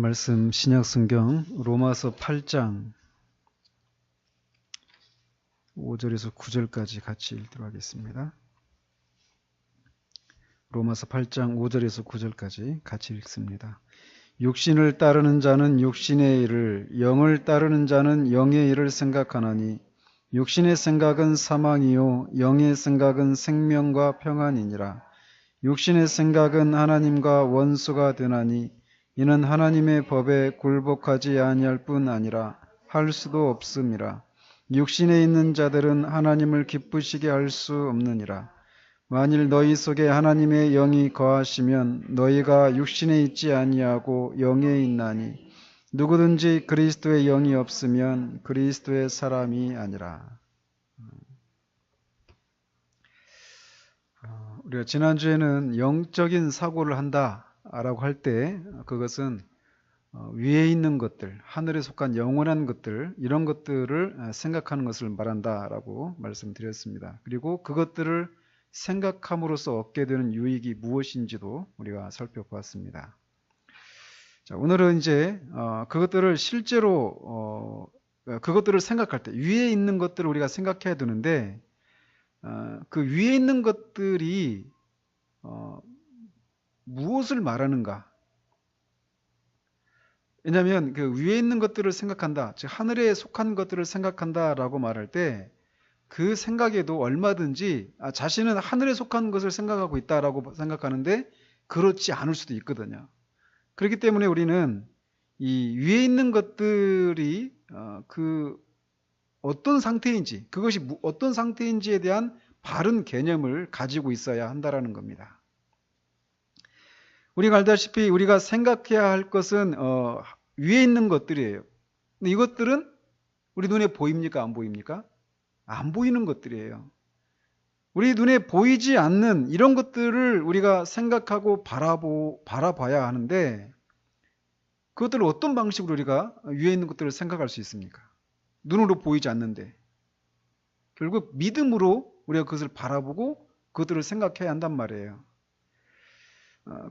말씀 신약성경 로마서 8장 5절에서 9절까지 같이 읽도록 하겠습니다. 로마서 8장 5절에서 9절까지 같이 읽습니다. 육신을 따르는 자는 육신의 일을, 영을 따르는 자는 영의 일을 생각하나니 육신의 생각은 사망이요 영의 생각은 생명과 평안이니라. 육신의 생각은 하나님과 원수가 되나니 이는 하나님의 법에 굴복하지 아니할 뿐 아니라 할 수도 없음이라. 육신에 있는 자들은 하나님을 기쁘시게 할 수 없느니라. 만일 너희 속에 하나님의 영이 거하시면 너희가 육신에 있지 아니하고 영에 있나니 누구든지 그리스도의 영이 없으면 그리스도의 사람이 아니라. 우리가 지난주에는 영적인 사고를 한다라고 할 때 그것은 위에 있는 것들, 하늘에 속한 영원한 것들, 이런 것들을 생각하는 것을 말한다라고 말씀드렸습니다. 그리고 그것들을 생각함으로써 얻게 되는 유익이 무엇인지도 우리가 살펴보았습니다. 자, 오늘은 이제 그것들을 실제로 그것들을 생각할 때 위에 있는 것들을 우리가 생각해야 되는데 그 위에 있는 것들이 무엇을 말하는가? 왜냐하면 그 위에 있는 것들을 생각한다, 즉 하늘에 속한 것들을 생각한다라고 말할 때 그 생각에도 얼마든지 자신은 하늘에 속한 것을 생각하고 있다라고 생각하는데 그렇지 않을 수도 있거든요. 그렇기 때문에 우리는 이 위에 있는 것들이 그 어떤 상태인지, 그것이 어떤 상태인지에 대한 바른 개념을 가지고 있어야 한다라는 겁니다. 우리가 알다시피 우리가 생각해야 할 것은 위에 있는 것들이에요. 근데 이것들은 우리 눈에 보입니까? 안 보입니까? 안 보이는 것들이에요. 우리 눈에 보이지 않는 이런 것들을 우리가 생각하고 바라봐야 하는데 그것들을 어떤 방식으로 우리가 위에 있는 것들을 생각할 수 있습니까? 눈으로 보이지 않는데 결국 믿음으로 우리가 그것을 바라보고 그것들을 생각해야 한단 말이에요.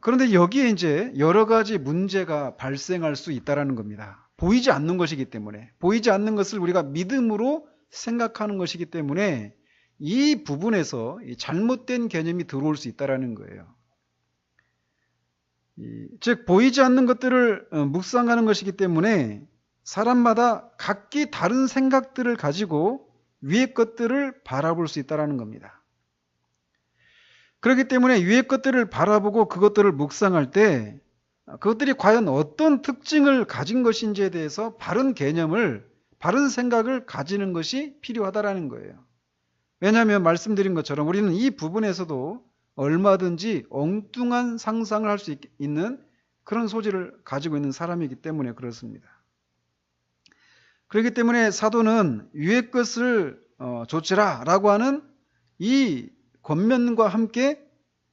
그런데 여기에 이제 여러 가지 문제가 발생할 수 있다는 겁니다. 보이지 않는 것이기 때문에, 보이지 않는 것을 우리가 믿음으로 생각하는 것이기 때문에 이 부분에서 잘못된 개념이 들어올 수 있다는 거예요. 즉 보이지 않는 것들을 묵상하는 것이기 때문에 사람마다 각기 다른 생각들을 가지고 위의 것들을 바라볼 수 있다는 겁니다. 그렇기 때문에 위의 것들을 바라보고 그것들을 묵상할 때 그것들이 과연 어떤 특징을 가진 것인지에 대해서 바른 개념을, 바른 생각을 가지는 것이 필요하다는 거예요. 왜냐하면 말씀드린 것처럼 우리는 이 부분에서도 얼마든지 엉뚱한 상상을 할 수 있는 그런 소질을 가지고 있는 사람이기 때문에 그렇습니다. 그렇기 때문에 사도는 위의 것을 좇으라 라고 하는 이 권면과 함께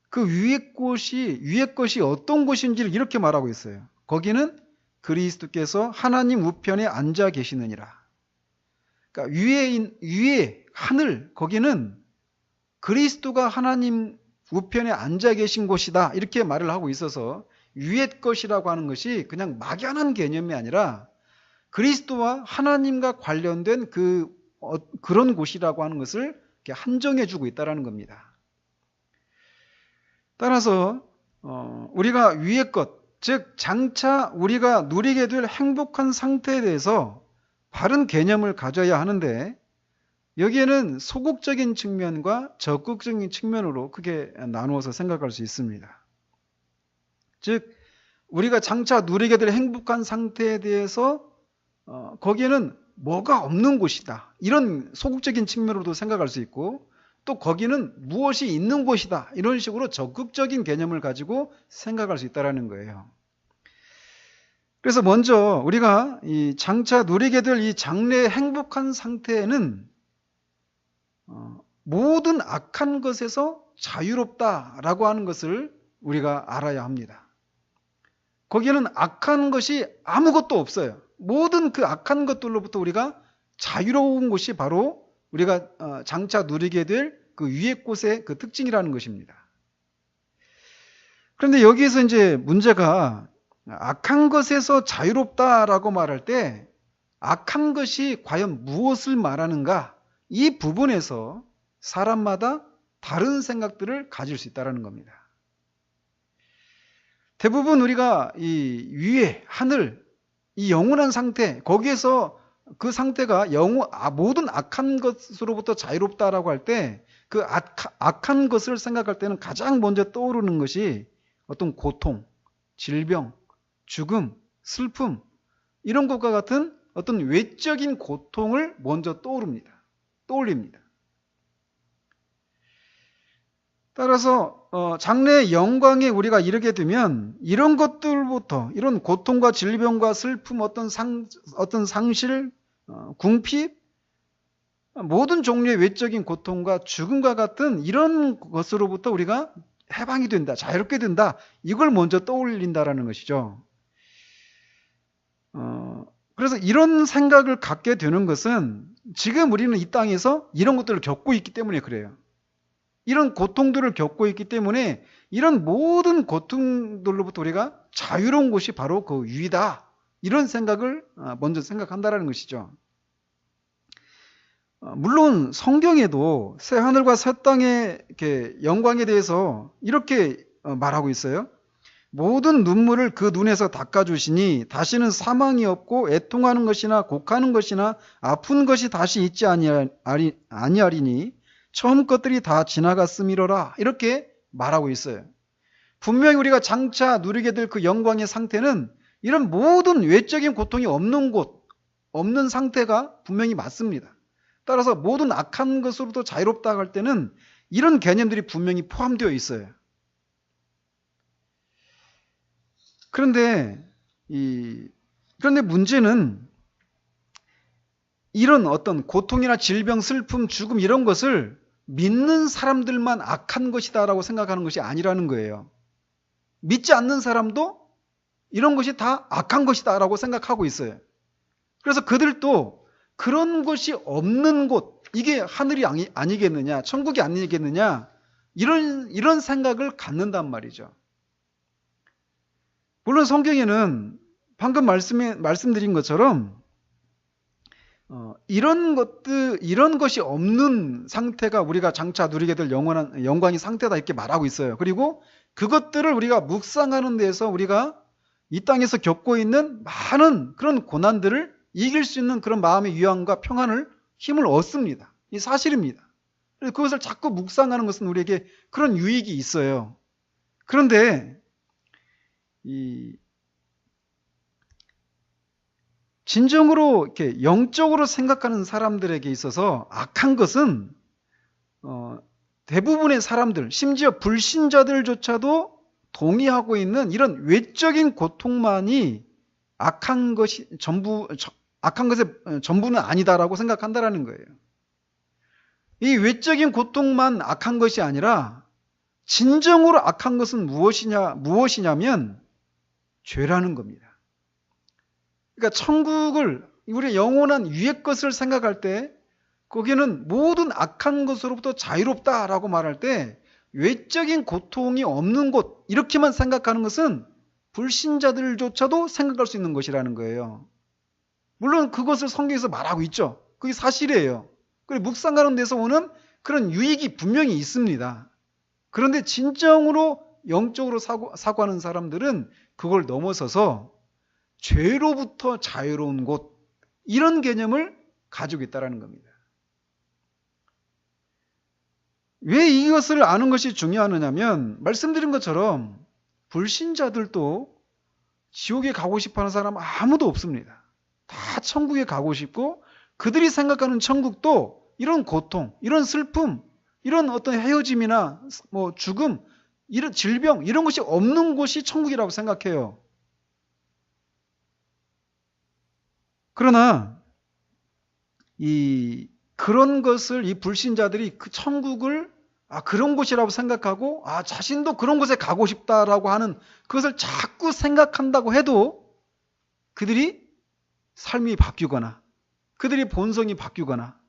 그 위의 것이 어떤 것인지를 이렇게 말하고 있어요. 거기는 그리스도께서 하나님 우편에 앉아 계시느니라. 그러니까 위에 하늘, 거기는 그리스도가 하나님 우편에 앉아 계신 곳이다, 이렇게 말을 하고 있어서 위의 것이라고 하는 것이 그냥 막연한 개념이 아니라 그리스도와 하나님과 관련된 그런 곳이라고 하는 것을 이렇게 한정해 주고 있다는 겁니다. 따라서 우리가 위의 것, 즉 장차 우리가 누리게 될 행복한 상태에 대해서 바른 개념을 가져야 하는데 여기에는 소극적인 측면과 적극적인 측면으로 크게 나누어서 생각할 수 있습니다. 즉 우리가 장차 누리게 될 행복한 상태에 대해서 거기에는 뭐가 없는 곳이다, 이런 소극적인 측면으로도 생각할 수 있고, 또 거기는 무엇이 있는 곳이다, 이런 식으로 적극적인 개념을 가지고 생각할 수 있다는 거예요. 그래서 먼저 우리가 이 장차 누리게 될 이 장래의 행복한 상태에는 모든 악한 것에서 자유롭다라고 하는 것을 우리가 알아야 합니다. 거기에는 악한 것이 아무것도 없어요. 모든 그 악한 것들로부터 우리가 자유로운 곳이 바로 우리가 장차 누리게 될 그 위의 곳의 그 특징이라는 것입니다. 그런데 여기에서 이제 문제가 악한 것에서 자유롭다라고 말할 때 악한 것이 과연 무엇을 말하는가? 이 부분에서 사람마다 다른 생각들을 가질 수 있다는 겁니다. 대부분 우리가 이 위에 하늘, 이 영원한 상태, 거기에서 그 상태가 모든 악한 것으로부터 자유롭다라고 할 때 그 악한 것을 생각할 때는 가장 먼저 떠오르는 것이 어떤 고통, 질병, 죽음, 슬픔, 이런 것과 같은 어떤 외적인 고통을 먼저 떠올립니다. 따라서 장래의 영광에 우리가 이르게 되면 이런 것들부터, 이런 고통과 질병과 슬픔, 어떤 상실, 궁핍, 모든 종류의 외적인 고통과 죽음과 같은 이런 것으로부터 우리가 해방이 된다, 자유롭게 된다, 이걸 먼저 떠올린다라는 것이죠. 그래서 이런 생각을 갖게 되는 것은 지금 우리는 이 땅에서 이런 것들을 겪고 있기 때문에 그래요. 이런 고통들을 겪고 있기 때문에 이런 모든 고통들로부터 우리가 자유로운 곳이 바로 그 위다, 이런 생각을 먼저 생각한다는 것이죠. 물론 성경에도 새 하늘과 새 땅의 영광에 대해서 이렇게 말하고 있어요. 모든 눈물을 그 눈에서 닦아주시니 다시는 사망이 없고 애통하는 것이나 곡하는 것이나 아픈 것이 다시 있지 아니하리니 처음 것들이 다 지나갔음이로라, 이렇게 말하고 있어요. 분명히 우리가 장차 누리게 될 그 영광의 상태는 이런 모든 외적인 고통이 없는 상태가 분명히 맞습니다. 따라서 모든 악한 것으로부터 자유롭다 할 때는 이런 개념들이 분명히 포함되어 있어요. 그런데 문제는 이런 어떤 고통이나 질병, 슬픔, 죽음, 이런 것을 믿는 사람들만 악한 것이다라고 생각하는 것이 아니라는 거예요. 믿지 않는 사람도 이런 것이 다 악한 것이다라고 생각하고 있어요. 그래서 그들도 그런 것이 없는 곳, 이게 하늘이 아니겠느냐, 천국이 아니겠느냐, 이런 생각을 갖는단 말이죠. 물론 성경에는 방금 말씀드린 것처럼 이런 것이 없는 상태가 우리가 장차 누리게 될 영원한 영광의 상태다, 이렇게 말하고 있어요. 그리고 그것들을 우리가 묵상하는 데서 우리가 이 땅에서 겪고 있는 많은 그런 고난들을 이길 수 있는 그런 마음의 위안과 평안을, 힘을 얻습니다. 이 사실입니다. 그래서 그것을 자꾸 묵상하는 것은 우리에게 그런 유익이 있어요. 그런데 진정으로 이렇게 영적으로 생각하는 사람들에게 있어서 악한 것은 대부분의 사람들, 심지어 불신자들조차도 동의하고 있는 이런 외적인 고통만이 악한 것의 전부는 아니다라고 생각한다라는 거예요. 이 외적인 고통만 악한 것이 아니라 진정으로 악한 것은 무엇이냐면 죄라는 겁니다. 그러니까 천국을, 우리의 영원한 위의 것을 생각할 때 거기는 모든 악한 것으로부터 자유롭다라고 말할 때 외적인 고통이 없는 곳, 이렇게만 생각하는 것은 불신자들조차도 생각할 수 있는 것이라는 거예요. 물론 그것을 성경에서 말하고 있죠. 그게 사실이에요. 그리고 묵상하는 데서 오는 그런 유익이 분명히 있습니다. 그런데 진정으로 영적으로 사고하는 사람들은 그걸 넘어서서 죄로부터 자유로운 곳, 이런 개념을 가지고 있다는 겁니다. 왜 이것을 아는 것이 중요하느냐면 말씀드린 것처럼 불신자들도 지옥에 가고 싶어하는 사람 아무도 없습니다. 다 천국에 가고 싶고 그들이 생각하는 천국도 이런 고통, 이런 슬픔, 이런 어떤 헤어짐이나 죽음, 이런 질병, 이런 것이 없는 곳이 천국이라고 생각해요. 그러나 그런 것을 이 불신자들이 그 천국을 그런 곳이라고 생각하고 자신도 그런 곳에 가고 싶다라고 하는 그것을 자꾸 생각한다고 해도 그들이 삶이 바뀌거나 그들이 본성이 바뀌거나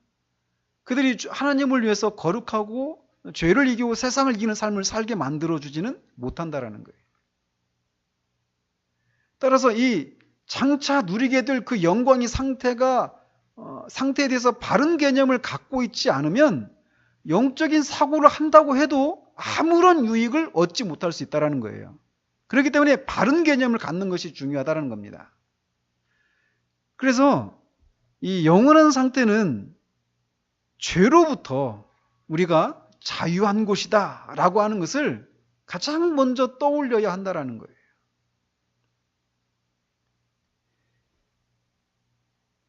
그들이 하나님을 위해서 거룩하고 죄를 이기고 세상을 이기는 삶을 살게 만들어주지는 못한다라는 거예요. 따라서 이 장차 누리게 될 그 영광의 상태에 대해서 바른 개념을 갖고 있지 않으면 영적인 사고를 한다고 해도 아무런 유익을 얻지 못할 수 있다는 거예요. 그렇기 때문에 바른 개념을 갖는 것이 중요하다는 겁니다. 그래서 이 영원한 상태는 죄로부터 우리가 자유한 곳이다 라고 하는 것을 가장 먼저 떠올려야 한다는 거예요.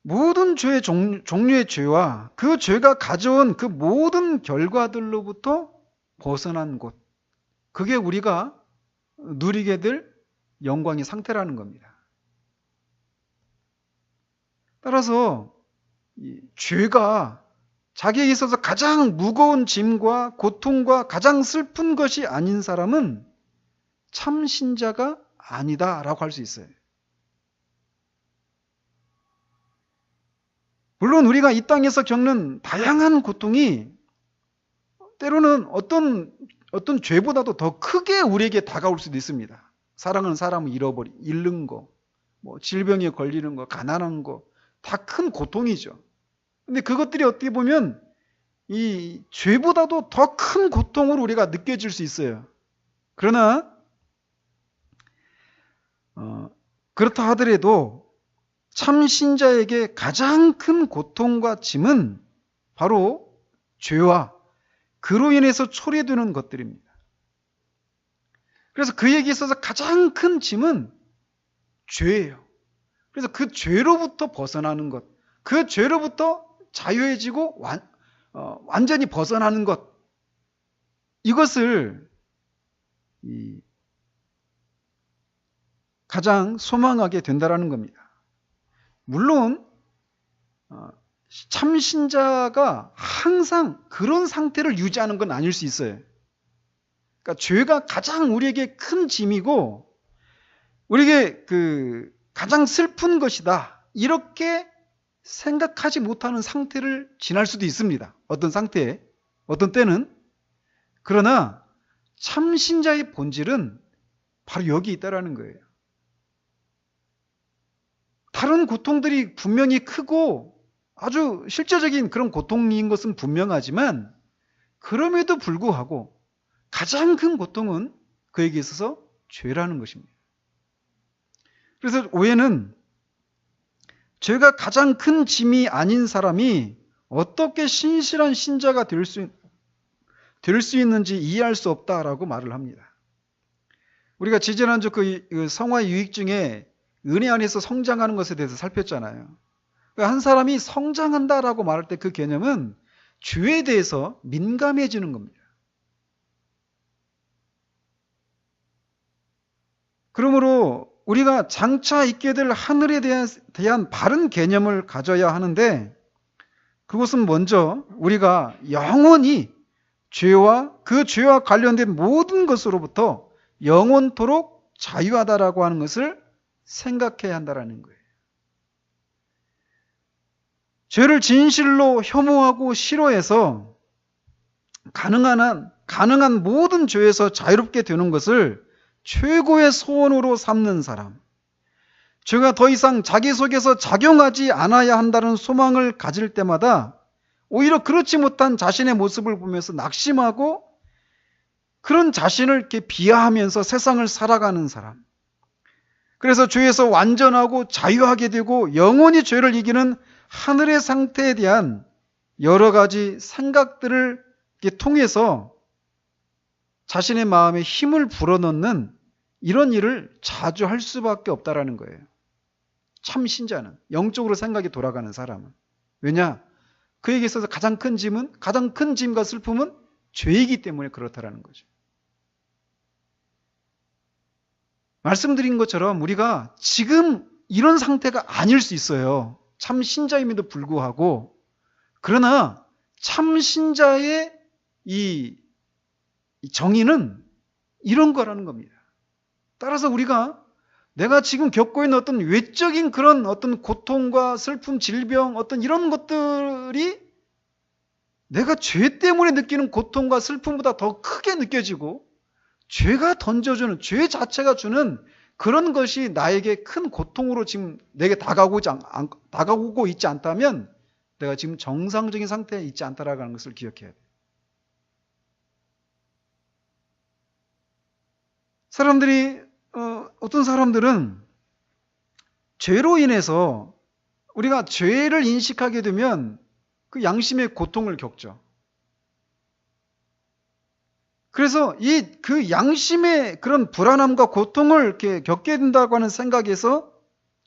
모든 죄의 종류의 죄와 그 죄가 가져온 그 모든 결과들로부터 벗어난 곳, 그게 우리가 누리게 될 영광의 상태라는 겁니다. 따라서 이 죄가 자기에 있어서 가장 무거운 짐과 고통과 가장 슬픈 것이 아닌 사람은 참 신자가 아니다라고 할 수 있어요. 물론 우리가 이 땅에서 겪는 다양한 고통이 때로는 어떤 죄보다도 더 크게 우리에게 다가올 수도 있습니다. 사랑하는 사람을 잃는 거, 질병에 걸리는 거, 가난한 거, 다 큰 고통이죠. 근데 그것들이 어떻게 보면 이 죄보다도 더 큰 고통으로 우리가 느껴질 수 있어요. 그러나 그렇다 하더라도 참 신자에게 가장 큰 고통과 짐은 바로 죄와 그로 인해서 초래되는 것들입니다. 그래서 그에게 있어서 가장 큰 짐은 죄예요. 그래서 그 죄로부터 벗어나는 것, 그 죄로부터 자유해지고 완전히 벗어나는 것, 이것을 가장 소망하게 된다는 겁니다. 물론 참신자가 항상 그런 상태를 유지하는 건 아닐 수 있어요. 그러니까 죄가 가장 우리에게 큰 짐이고 우리에게 가장 슬픈 것이다, 이렇게 생각하지 못하는 상태를 지날 수도 있습니다. 어떤 상태에, 어떤 때는. 그러나 참신자의 본질은 바로 여기 있다라는 거예요. 다른 고통들이 분명히 크고 아주 실제적인 그런 고통인 것은 분명하지만 그럼에도 불구하고 가장 큰 고통은 그에게 있어서 죄라는 것입니다. 그래서 오해는 죄가 가장 큰 짐이 아닌 사람이 어떻게 신실한 신자가 될 수 있는지 이해할 수 없다라고 말을 합니다. 우리가 지지난주 그 성화 유익 중에 은혜 안에서 성장하는 것에 대해서 살폈잖아요. 한 사람이 성장한다라고 말할 때 그 개념은 죄에 대해서 민감해지는 겁니다. 그러므로 우리가 장차 있게 될 하늘에 대한 바른 개념을 가져야 하는데, 그것은 먼저 우리가 영원히 죄와 그 죄와 관련된 모든 것으로부터 영원토록 자유하다라고 하는 것을 생각해야 한다는 거예요. 죄를 진실로 혐오하고 싫어해서 가능한 모든 죄에서 자유롭게 되는 것을 최고의 소원으로 삼는 사람, 죄가 더 이상 자기 속에서 작용하지 않아야 한다는 소망을 가질 때마다 오히려 그렇지 못한 자신의 모습을 보면서 낙심하고 그런 자신을 이렇게 비하하면서 세상을 살아가는 사람, 그래서 죄에서 완전하고 자유하게 되고 영원히 죄를 이기는 하늘의 상태에 대한 여러 가지 생각들을 통해서 자신의 마음에 힘을 불어넣는 이런 일을 자주 할 수밖에 없다라는 거예요. 참 신자는, 영적으로 생각이 돌아가는 사람은. 왜냐? 그에게 있어서 가장 큰 짐과 슬픔은 죄이기 때문에 그렇다라는 거죠. 말씀드린 것처럼 우리가 지금 이런 상태가 아닐 수 있어요. 참 신자임에도 불구하고. 그러나 참 신자의 이 정의는 이런 거라는 겁니다. 따라서 우리가 내가 지금 겪고 있는 어떤 외적인 그런 어떤 고통과 슬픔, 질병, 어떤 이런 것들이 내가 죄 때문에 느끼는 고통과 슬픔보다 더 크게 느껴지고 죄가 던져주는, 죄 자체가 주는 그런 것이 나에게 큰 고통으로 지금 내게 다가오고 있지 않다면 내가 지금 정상적인 상태에 있지 않다라는 것을 기억해야 돼. 사람들이 어떤 사람들은 죄로 인해서 우리가 죄를 인식하게 되면 그 양심의 고통을 겪죠. 그래서 그 양심의 그런 불안함과 고통을 이렇게 겪게 된다고 하는 생각에서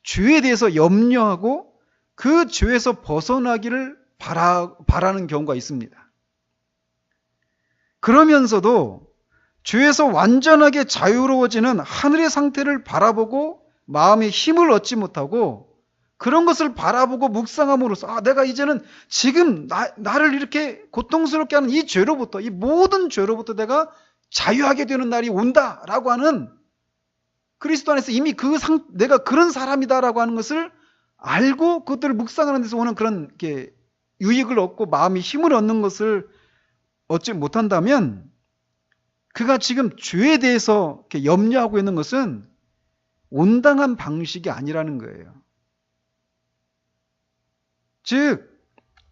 죄에 대해서 염려하고 그 죄에서 벗어나기를 바라는 경우가 있습니다. 그러면서도 죄에서 완전하게 자유로워지는 하늘의 상태를 바라보고 마음의 힘을 얻지 못하고 그런 것을 바라보고 묵상함으로써 내가 이제는 지금 나를 이렇게 고통스럽게 하는 이 죄로부터, 이 모든 죄로부터 내가 자유하게 되는 날이 온다라고 하는, 그리스도 안에서 이미 내가 그런 사람이다라고 하는 것을 알고 그것들을 묵상하는 데서 오는 그런 유익을 얻고 마음의 힘을 얻는 것을 얻지 못한다면 그가 지금 죄에 대해서 염려하고 있는 것은 온당한 방식이 아니라는 거예요. 즉,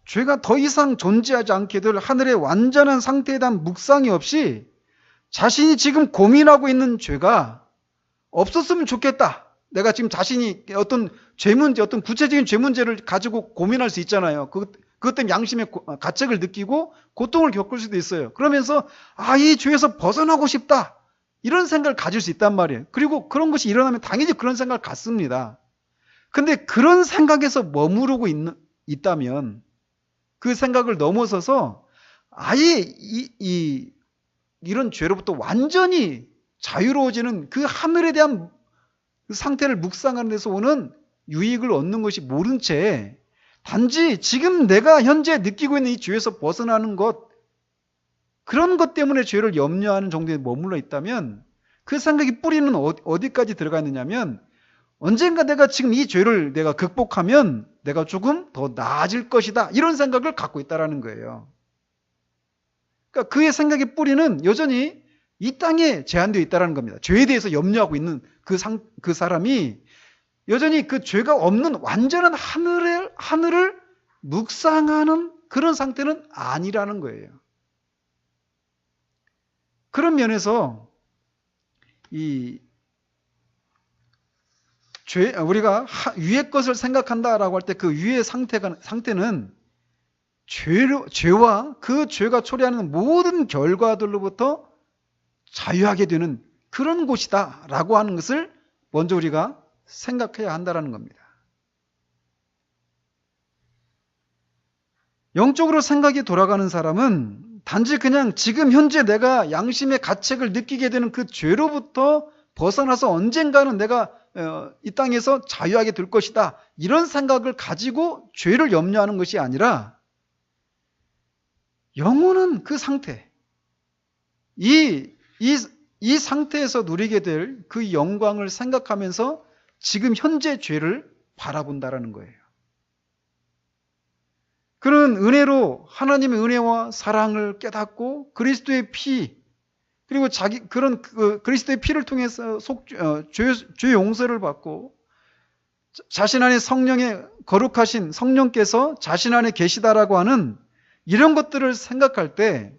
죄가 더 이상 존재하지 않게 될 하늘의 완전한 상태에 대한 묵상이 없이 자신이 지금 고민하고 있는 죄가 없었으면 좋겠다. 내가 지금 자신이 어떤 죄 문제, 어떤 구체적인 죄 문제를 가지고 고민할 수 있잖아요. 그것 때문에 양심의 가책을 느끼고 고통을 겪을 수도 있어요. 그러면서 이 죄에서 벗어나고 싶다. 이런 생각을 가질 수 있단 말이에요. 그리고 그런 것이 일어나면 당연히 그런 생각을 갖습니다. 근데 그런 생각에서 머무르고 있다면 그 생각을 넘어서서 아예 이런 죄로부터 완전히 자유로워지는 그 하늘에 대한 그 상태를 묵상하는 데서 오는 유익을 얻는 것이 모른 채 단지 지금 내가 현재 느끼고 있는 이 죄에서 벗어나는 것, 그런 것 때문에 죄를 염려하는 정도에 머물러 있다면 그 생각이 뿌리는 어디까지 들어가 있느냐면 언젠가 내가 지금 이 죄를 내가 극복하면 내가 조금 더 나아질 것이다. 이런 생각을 갖고 있다는 거예요. 그러니까 그의 생각의 뿌리는 여전히 이 땅에 제한되어 있다는 겁니다. 죄에 대해서 염려하고 있는 그 사람이 여전히 그 죄가 없는 완전한 하늘을 묵상하는 그런 상태는 아니라는 거예요. 그런 면에서 우리가 위의 것을 생각한다라고 할 때 그 위의 상태는 죄와 그 죄가 초래하는 모든 결과들로부터 자유하게 되는 그런 곳이다라고 하는 것을 먼저 우리가 생각해야 한다는 겁니다. 영적으로 생각이 돌아가는 사람은 단지 그냥 지금 현재 내가 양심의 가책을 느끼게 되는 그 죄로부터 벗어나서 언젠가는 내가 이 땅에서 자유하게 될 것이다. 이런 생각을 가지고 죄를 염려하는 것이 아니라 영원한 그 상태, 이 상태에서 누리게 될 그 영광을 생각하면서 지금 현재 죄를 바라본다라는 거예요. 그런 은혜로 하나님의 은혜와 사랑을 깨닫고 그리스도의 피, 그리고 그리스도의 피를 통해서 죄 용서를 받고 자신 안에 성령의 거룩하신 성령께서 자신 안에 계시다라고 하는 이런 것들을 생각할 때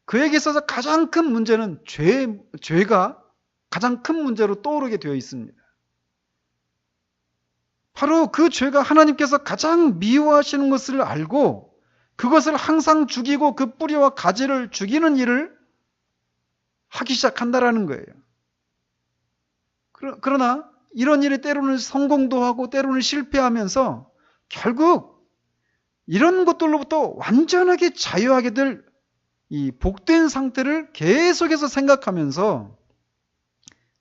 그에게 있어서 가장 큰 문제는 죄가 가장 큰 문제로 떠오르게 되어 있습니다. 바로 그 죄가 하나님께서 가장 미워하시는 것을 알고 그것을 항상 죽이고 그 뿌리와 가지를 죽이는 일을 하기 시작한다라는 거예요. 그러나 이런 일이 때로는 성공도 하고 때로는 실패하면서 결국 이런 것들로부터 완전하게 자유하게 될 이 복된 상태를 계속해서 생각하면서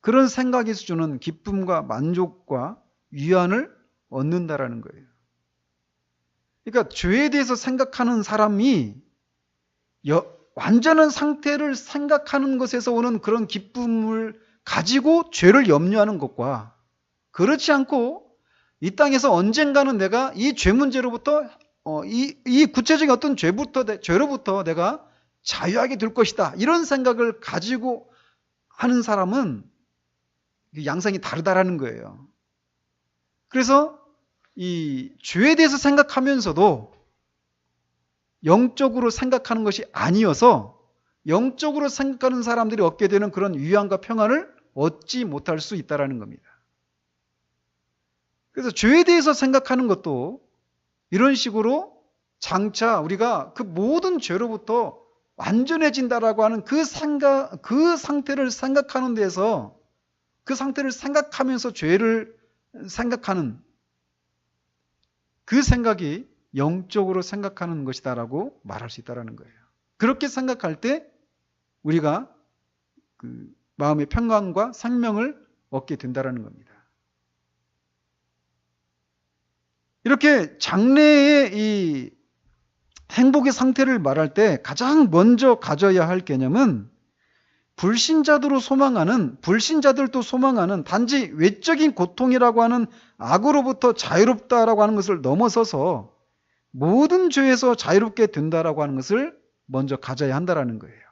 그런 생각에서 주는 기쁨과 만족과 위안을 얻는다라는 거예요. 그러니까 죄에 대해서 생각하는 사람이 완전한 상태를 생각하는 것에서 오는 그런 기쁨을 가지고 죄를 염려하는 것과 그렇지 않고 이 땅에서 언젠가는 내가 이 죄 문제로부터 이 구체적인 어떤 죄로부터 내가 자유하게 될 것이다. 이런 생각을 가지고 하는 사람은 양상이 다르다라는 거예요. 그래서 이 죄에 대해서 생각하면서도 영적으로 생각하는 것이 아니어서 영적으로 생각하는 사람들이 얻게 되는 그런 위안과 평안을 얻지 못할 수 있다는 겁니다. 그래서 죄에 대해서 생각하는 것도 이런 식으로 장차 우리가 그 모든 죄로부터 완전해진다라고 하는 그 상태를 생각하는 데서 그 상태를 생각하면서 죄를 생각하는 그 생각이 영적으로 생각하는 것이다라고 말할 수 있다는 거예요. 그렇게 생각할 때 우리가 그 마음의 평강과 생명을 얻게 된다는 겁니다. 이렇게 장래의 이 행복의 상태를 말할 때 가장 먼저 가져야 할 개념은 불신자들도 소망하는 단지 외적인 고통이라고 하는 악으로부터 자유롭다라고 하는 것을 넘어서서 모든 죄에서 자유롭게 된다라고 하는 것을 먼저 가져야 한다라는 거예요.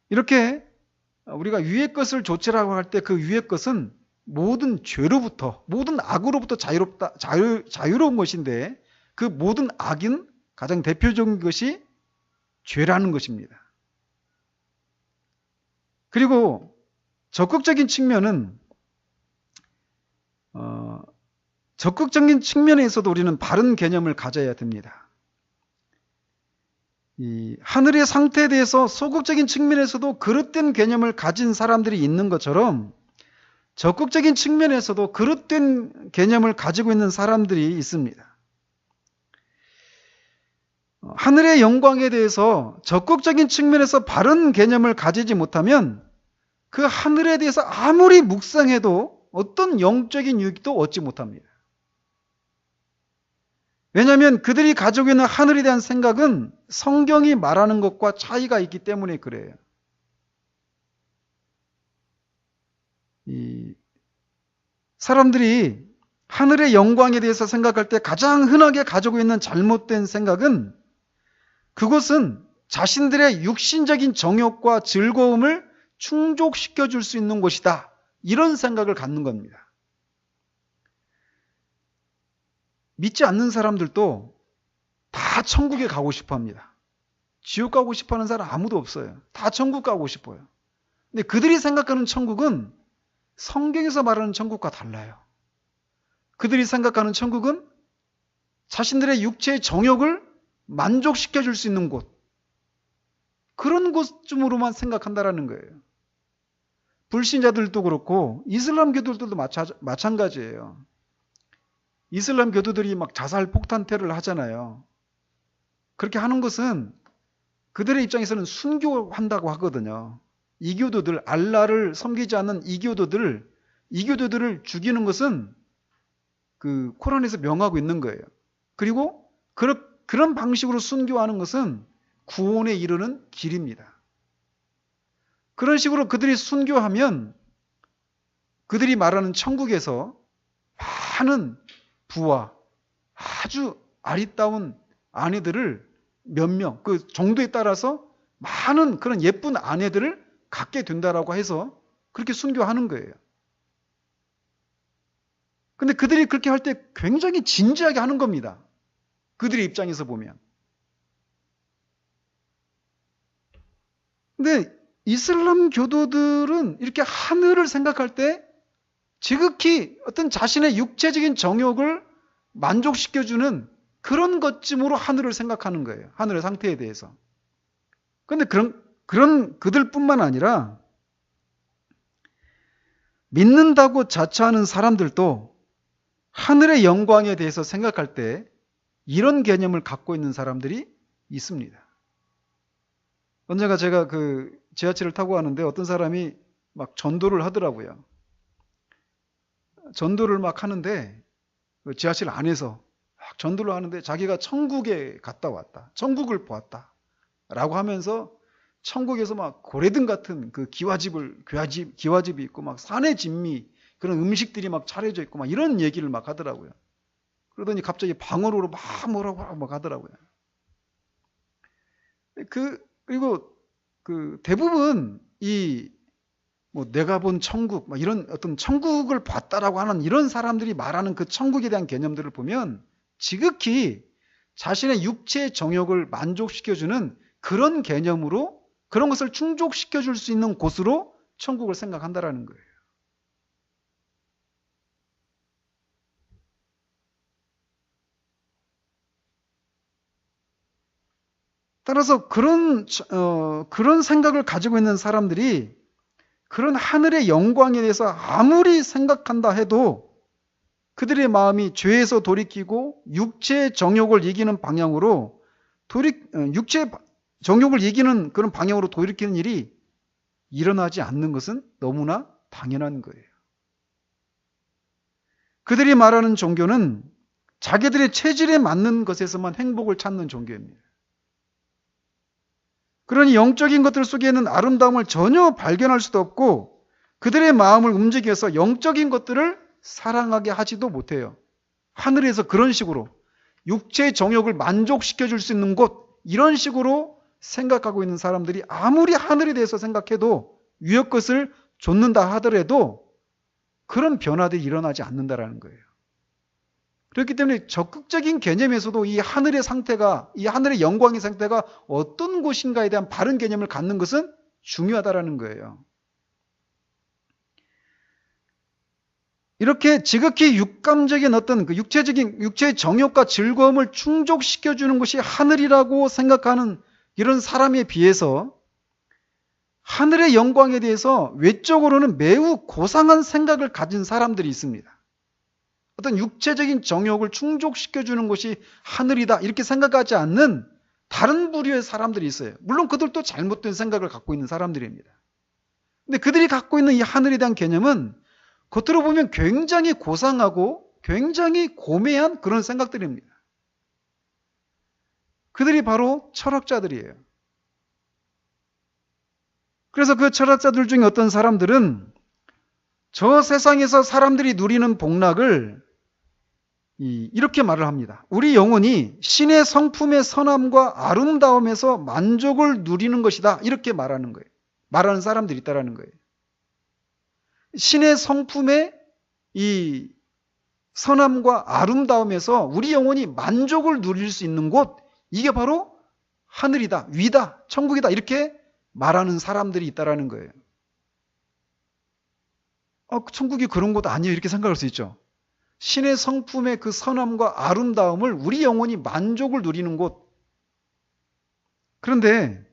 이렇게 우리가 위의 것을 조치라고 할 때 그 위의 것은 모든 죄로부터, 모든 악으로부터 자유로운 것인데 그 모든 악인 가장 대표적인 것이 죄라는 것입니다. 그리고 적극적인 측면에서도 우리는 바른 개념을 가져야 됩니다. 이 하늘의 상태에 대해서 소극적인 측면에서도 그릇된 개념을 가진 사람들이 있는 것처럼 적극적인 측면에서도 그릇된 개념을 가지고 있는 사람들이 있습니다. 하늘의 영광에 대해서 적극적인 측면에서 바른 개념을 가지지 못하면 그 하늘에 대해서 아무리 묵상해도 어떤 영적인 유익도 얻지 못합니다. 왜냐하면 그들이 가지고 있는 하늘에 대한 생각은 성경이 말하는 것과 차이가 있기 때문에 그래요. 이 사람들이 하늘의 영광에 대해서 생각할 때 가장 흔하게 가지고 있는 잘못된 생각은 그것은 자신들의 육신적인 정욕과 즐거움을 충족시켜 줄 수 있는 곳이다. 이런 생각을 갖는 겁니다. 믿지 않는 사람들도 다 천국에 가고 싶어 합니다. 지옥 가고 싶어 하는 사람 아무도 없어요. 다 천국 가고 싶어요. 근데 그들이 생각하는 천국은 성경에서 말하는 천국과 달라요. 그들이 생각하는 천국은 자신들의 육체의 정욕을 만족시켜 줄 수 있는 곳. 그런 곳쯤으로만 생각한다라는 거예요. 불신자들도 그렇고 이슬람 교도들도 마찬가지예요. 이슬람 교도들이 막 자살 폭탄테러를 하잖아요. 그렇게 하는 것은 그들의 입장에서는 순교한다고 하거든요. 이교도들, 알라를 섬기지 않는 이교도들을 죽이는 것은 그 코란에서 명하고 있는 거예요. 그리고 그런 방식으로 순교하는 것은 구원에 이르는 길입니다. 그런 식으로 그들이 순교하면 그들이 말하는 천국에서 많은 부와 아주 아리따운 아내들을 몇 명, 그 정도에 따라서 많은 그런 예쁜 아내들을 갖게 된다라고 해서 그렇게 순교하는 거예요. 근데 그들이 그렇게 할 때 굉장히 진지하게 하는 겁니다. 그들의 입장에서 보면. 근데 이슬람 교도들은 이렇게 하늘을 생각할 때 지극히 어떤 자신의 육체적인 정욕을 만족시켜주는 그런 것쯤으로 하늘을 생각하는 거예요. 하늘의 상태에 대해서. 그런데 그런 그들뿐만 아니라 믿는다고 자처하는 사람들도 하늘의 영광에 대해서 생각할 때 이런 개념을 갖고 있는 사람들이 있습니다. 언젠가 제가 그 지하철을 타고 가는데 어떤 사람이 막 전도를 하더라고요. 전도를 막 하는데 그 지하철 안에서 막 전도를 하는데 자기가 천국에 갔다 왔다. 천국을 보았다. 라고 하면서 천국에서 막 고래등 같은 그 기와집이 있고 막 산의 진미 그런 음식들이 막 차려져 있고 막 이런 얘기를 막 하더라고요. 그러더니 갑자기 방언으로 막 뭐라고 막 하더라고요. 그리고 그 대부분 이 뭐 내가 본 천국, 막 이런 어떤 천국을 봤다라고 하는 이런 사람들이 말하는 그 천국에 대한 개념들을 보면 지극히 자신의 육체의 정욕을 만족시켜주는 그런 개념으로 그런 것을 충족시켜줄 수 있는 곳으로 천국을 생각한다라는 거예요. 따라서 그런 생각을 가지고 있는 사람들이 그런 하늘의 영광에 대해서 아무리 생각한다 해도 그들의 마음이 죄에서 돌이키고 육체의 정욕을 이기는 방향으로 육체의 정욕을 이기는 그런 방향으로 돌이키는 일이 일어나지 않는 것은 너무나 당연한 거예요. 그들이 말하는 종교는 자기들의 체질에 맞는 것에서만 행복을 찾는 종교입니다. 그러니 영적인 것들 속에는 아름다움을 전혀 발견할 수도 없고 그들의 마음을 움직여서 영적인 것들을 사랑하게 하지도 못해요. 하늘에서 그런 식으로 육체의 정욕을 만족시켜 줄 수 있는 곳, 이런 식으로 생각하고 있는 사람들이 아무리 하늘에 대해서 생각해도 위의 것을 좇는다 하더라도 그런 변화들이 일어나지 않는다라는 거예요. 그렇기 때문에 적극적인 개념에서도 이 하늘의 상태가, 이 하늘의 영광의 상태가 어떤 곳인가에 대한 바른 개념을 갖는 것은 중요하다라는 거예요. 이렇게 지극히 육감적인 어떤 그 육체의 정욕과 즐거움을 충족시켜주는 것이 하늘이라고 생각하는 이런 사람에 비해서 하늘의 영광에 대해서 외적으로는 매우 고상한 생각을 가진 사람들이 있습니다. 어떤 육체적인 정욕을 충족시켜주는 것이 하늘이다 이렇게 생각하지 않는 다른 부류의 사람들이 있어요. 물론 그들도 잘못된 생각을 갖고 있는 사람들입니다. 근데 그들이 갖고 있는 이 하늘에 대한 개념은 겉으로 보면 굉장히 고상하고 굉장히 고매한 그런 생각들입니다. 그들이 바로 철학자들이에요. 그래서 그 철학자들 중에 어떤 사람들은 저 세상에서 사람들이 누리는 복락을 이렇게 말을 합니다. 우리 영혼이 신의 성품의 선함과 아름다움에서 만족을 누리는 것이다. 이렇게 말하는 거예요. 말하는 사람들이 있다라는 거예요. 신의 성품의 이 선함과 아름다움에서 우리 영혼이 만족을 누릴 수 있는 곳, 이게 바로 하늘이다, 위다, 천국이다 이렇게 말하는 사람들이 있다라는 거예요. 천국이 그런 곳 아니에요 이렇게 생각할 수 있죠. 신의 성품의 그 선함과 아름다움을 우리 영혼이 만족을 누리는 곳. 그런데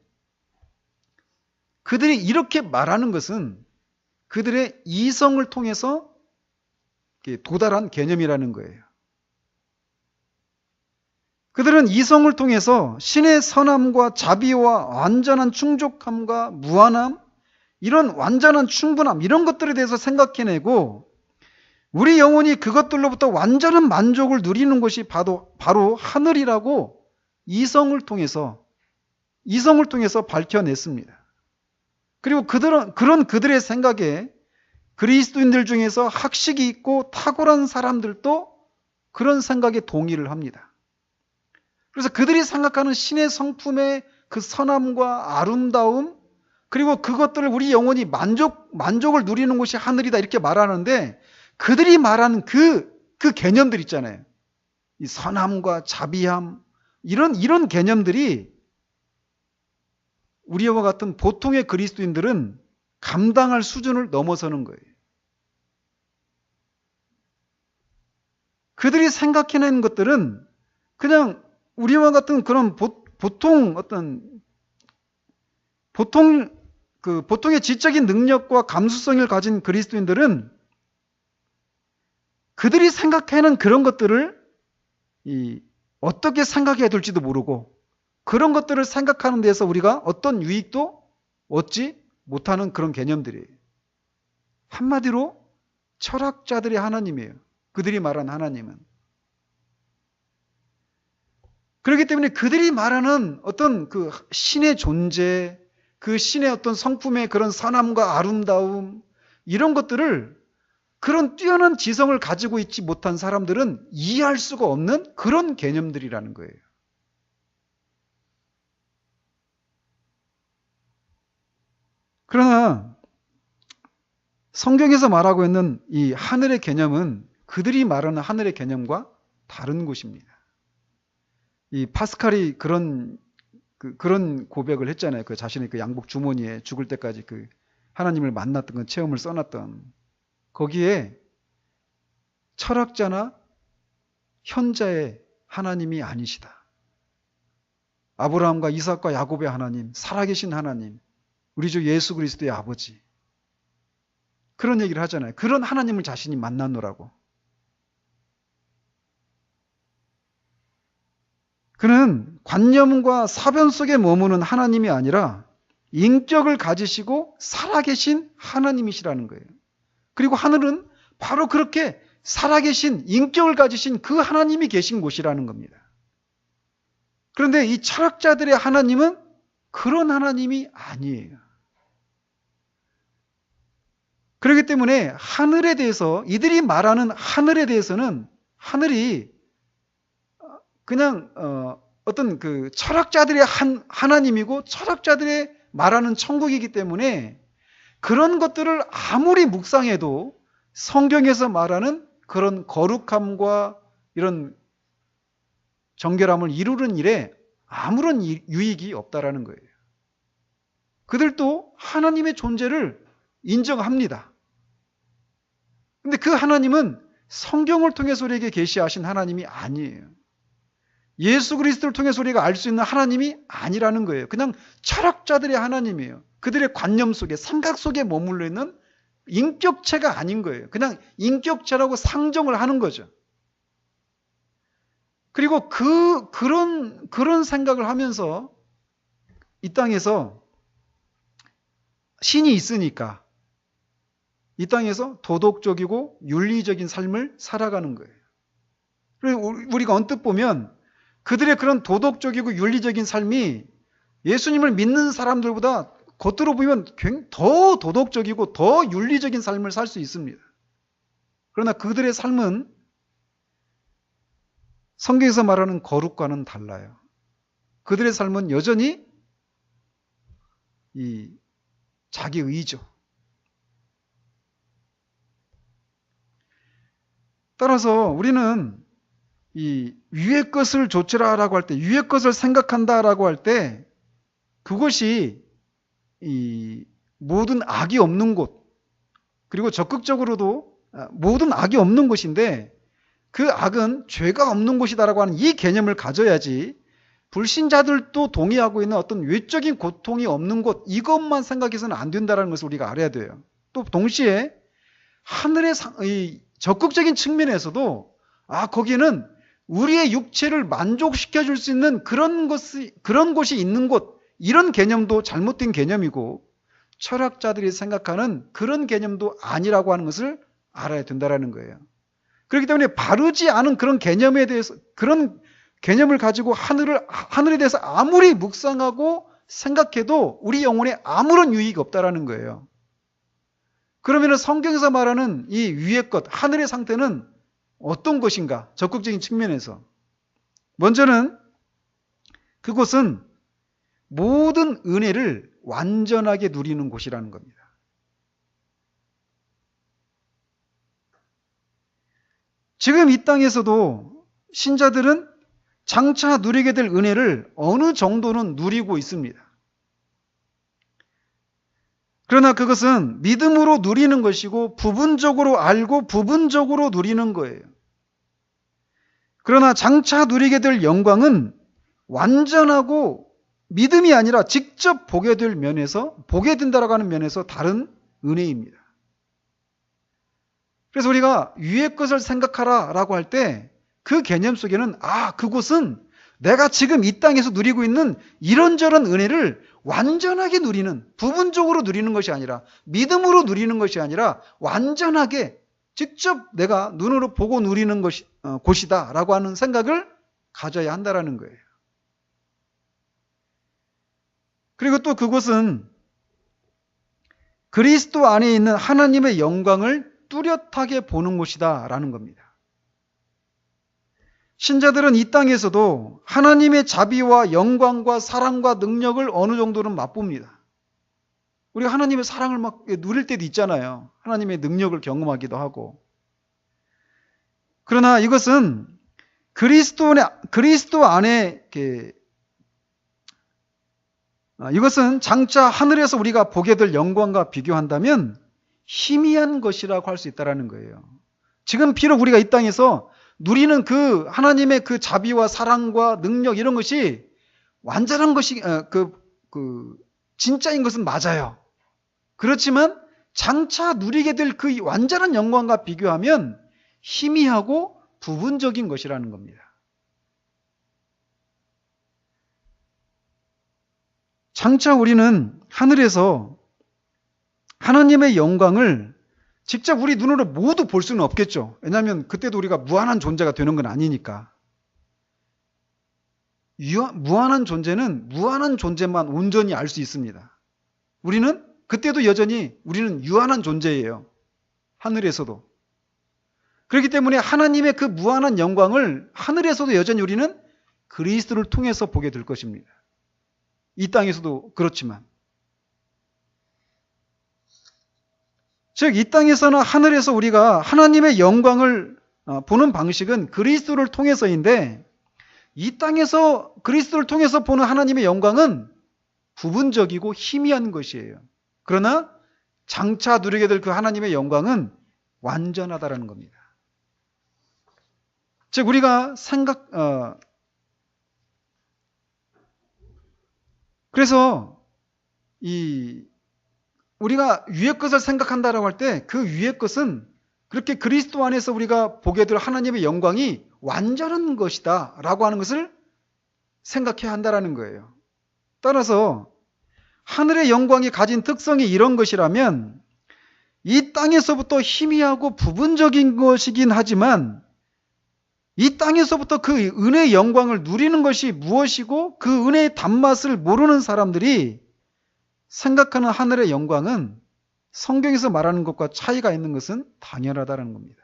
그들이 이렇게 말하는 것은 그들의 이성을 통해서 도달한 개념이라는 거예요. 그들은 이성을 통해서 신의 선함과 자비와 완전한 충족함과 무한함, 이런 완전한 충분함, 이런 것들에 대해서 생각해내고 우리 영혼이 그것들로부터 완전한 만족을 누리는 것이 바로 하늘이라고 이성을 통해서 밝혀냈습니다. 그리고 그들의 생각에 그리스도인들 중에서 학식이 있고 탁월한 사람들도 그런 생각에 동의를 합니다. 그래서 그들이 생각하는 신의 성품의 그 선함과 아름다움, 그리고 그것들을 우리 영혼이 만족을 누리는 곳이 하늘이다 이렇게 말하는데 그들이 말하는 그 개념들 있잖아요. 이 선함과 자비함, 이런 개념들이 우리와 같은 보통의 그리스도인들은 감당할 수준을 넘어서는 거예요. 그들이 생각해낸 것들은 그냥 우리와 같은 그런 보통의 지적인 능력과 감수성을 가진 그리스도인들은 그들이 생각해낸 그런 것들을 어떻게 생각해야 될지도 모르고 그런 것들을 생각하는 데서 우리가 어떤 유익도 얻지 못하는 그런 개념들이에요. 한마디로 철학자들의 하나님이에요. 그들이 말한 하나님은. 그렇기 때문에 그들이 말하는 어떤 그 신의 존재, 그 신의 어떤 성품의 그런 선함과 아름다움, 이런 것들을 그런 뛰어난 지성을 가지고 있지 못한 사람들은 이해할 수가 없는 그런 개념들이라는 거예요. 그러나 성경에서 말하고 있는 이 하늘의 개념은 그들이 말하는 하늘의 개념과 다른 곳입니다. 이 파스칼이 그런 고백을 했잖아요. 그 자신의 그 양복 주머니에 죽을 때까지 그 하나님을 만났던 그 체험을 써놨던 거기에 철학자나 현자의 하나님이 아니시다. 아브라함과 이삭과 야곱의 하나님, 살아계신 하나님, 우리 주 예수 그리스도의 아버지. 그런 얘기를 하잖아요. 그런 하나님을 자신이 만났노라고. 그는 관념과 사변 속에 머무는 하나님이 아니라 인격을 가지시고 살아계신 하나님이시라는 거예요. 그리고 하늘은 바로 그렇게 살아계신 인격을 가지신 그 하나님이 계신 곳이라는 겁니다. 그런데 이 철학자들의 하나님은 그런 하나님이 아니에요. 그렇기 때문에 하늘에 대해서, 이들이 말하는 하늘에 대해서는 하늘이 그냥 어떤 그 철학자들의 하나님이고 철학자들의 말하는 천국이기 때문에 그런 것들을 아무리 묵상해도 성경에서 말하는 그런 거룩함과 이런 정결함을 이루는 일에 아무런 유익이 없다라는 거예요. 그들도 하나님의 존재를 인정합니다. 근데 그 하나님은 성경을 통해서 우리에게 계시하신 하나님이 아니에요. 예수 그리스도를 통해서 우리가 알 수 있는 하나님이 아니라는 거예요. 그냥 철학자들의 하나님이에요. 그들의 관념 속에, 생각 속에 머물러 있는 인격체가 아닌 거예요. 그냥 인격체라고 상정을 하는 거죠. 그리고 그런 생각을 하면서 이 땅에서 신이 있으니까 이 땅에서 도덕적이고 윤리적인 삶을 살아가는 거예요. 그리고 우리가 언뜻 보면 그들의 그런 도덕적이고 윤리적인 삶이 예수님을 믿는 사람들보다 겉으로 보면 더 도덕적이고 더 윤리적인 삶을 살 수 있습니다. 그러나 그들의 삶은 성경에서 말하는 거룩과는 달라요. 그들의 삶은 여전히 이 자기 의죠. 따라서 우리는 이 위의 것을 좇으라라고 할 때, 위의 것을 생각한다라고 할 때 그것이 이 모든 악이 없는 곳, 그리고 적극적으로도 모든 악이 없는 곳인데 그 악은 죄가 없는 곳이다라고 하는 이 개념을 가져야지, 불신자들도 동의하고 있는 어떤 외적인 고통이 없는 곳, 이것만 생각해서는 안 된다는 것을 우리가 알아야 돼요. 또 동시에 하늘의 이 적극적인 측면에서도 거기에는 우리의 육체를 만족시켜 줄 수 있는 그런 곳이 있는 곳, 이런 개념도 잘못된 개념이고 철학자들이 생각하는 그런 개념도 아니라고 하는 것을 알아야 된다는 거예요. 그렇기 때문에 바르지 않은 그런 개념에 대해서, 그런 개념을 가지고 하늘에 대해서 아무리 묵상하고 생각해도 우리 영혼에 아무런 유익이 없다라는 거예요. 그러면 성경에서 말하는 이 위의 것, 하늘의 상태는 어떤 것인가? 적극적인 측면에서. 먼저는 그곳은 모든 은혜를 완전하게 누리는 곳이라는 겁니다. 지금 이 땅에서도 신자들은 장차 누리게 될 은혜를 어느 정도는 누리고 있습니다. 그러나 그것은 믿음으로 누리는 것이고 부분적으로 알고 부분적으로 누리는 거예요. 그러나 장차 누리게 될 영광은 완전하고 믿음이 아니라 직접 보게 된다라고 하는 면에서 다른 은혜입니다. 그래서 우리가 위의 것을 생각하라 라고 할 때 그 개념 속에는 그곳은 내가 지금 이 땅에서 누리고 있는 이런저런 은혜를 완전하게 누리는, 부분적으로 누리는 것이 아니라, 믿음으로 누리는 것이 아니라 완전하게 직접 내가 눈으로 보고 누리는 곳이다 라고 하는 생각을 가져야 한다라는 거예요. 그리고 또 그곳은 그리스도 안에 있는 하나님의 영광을 뚜렷하게 보는 곳이다 라는 겁니다. 신자들은 이 땅에서도 하나님의 자비와 영광과 사랑과 능력을 어느 정도는 맛봅니다. 우리가 하나님의 사랑을 막 누릴 때도 있잖아요. 하나님의 능력을 경험하기도 하고. 그러나 이것은 그리스도 안에 이것은 장차 하늘에서 우리가 보게 될 영광과 비교한다면 희미한 것이라고 할 수 있다는 거예요. 지금 비록 우리가 이 땅에서 누리는 그 하나님의 그 자비와 사랑과 능력 이런 것이 완전한 것이 진짜인 것은 맞아요. 그렇지만 장차 누리게 될 그 완전한 영광과 비교하면 희미하고 부분적인 것이라는 겁니다. 장차 우리는 하늘에서 하나님의 영광을 직접 우리 눈으로 모두 볼 수는 없겠죠. 왜냐하면 그때도 우리가 무한한 존재가 되는 건 아니니까. 무한한 존재는 무한한 존재만 온전히 알 수 있습니다. 우리는 그때도 여전히 우리는 유한한 존재예요. 하늘에서도. 그렇기 때문에 하나님의 그 무한한 영광을 하늘에서도 여전히 우리는 그리스도를 통해서 보게 될 것입니다. 이 땅에서도 그렇지만. 즉, 이 땅에서나 하늘에서 우리가 하나님의 영광을 보는 방식은 그리스도를 통해서인데, 이 땅에서 그리스도를 통해서 보는 하나님의 영광은 부분적이고 희미한 것이에요. 그러나 장차 누리게 될 그 하나님의 영광은 완전하다라는 겁니다. 즉 우리가 그래서 우리가 위의 것을 생각한다라고 할 때 그 위의 것은 그렇게 그리스도 안에서 우리가 보게 될 하나님의 영광이 완전한 것이다라고 하는 것을 생각해야 한다라는 거예요. 따라서 하늘의 영광이 가진 특성이 이런 것이라면 이 땅에서부터 희미하고 부분적인 것이긴 하지만 이 땅에서부터 그 은혜의 영광을 누리는 것이 무엇이고 그 은혜의 단맛을 모르는 사람들이 생각하는 하늘의 영광은 성경에서 말하는 것과 차이가 있는 것은 당연하다는 겁니다.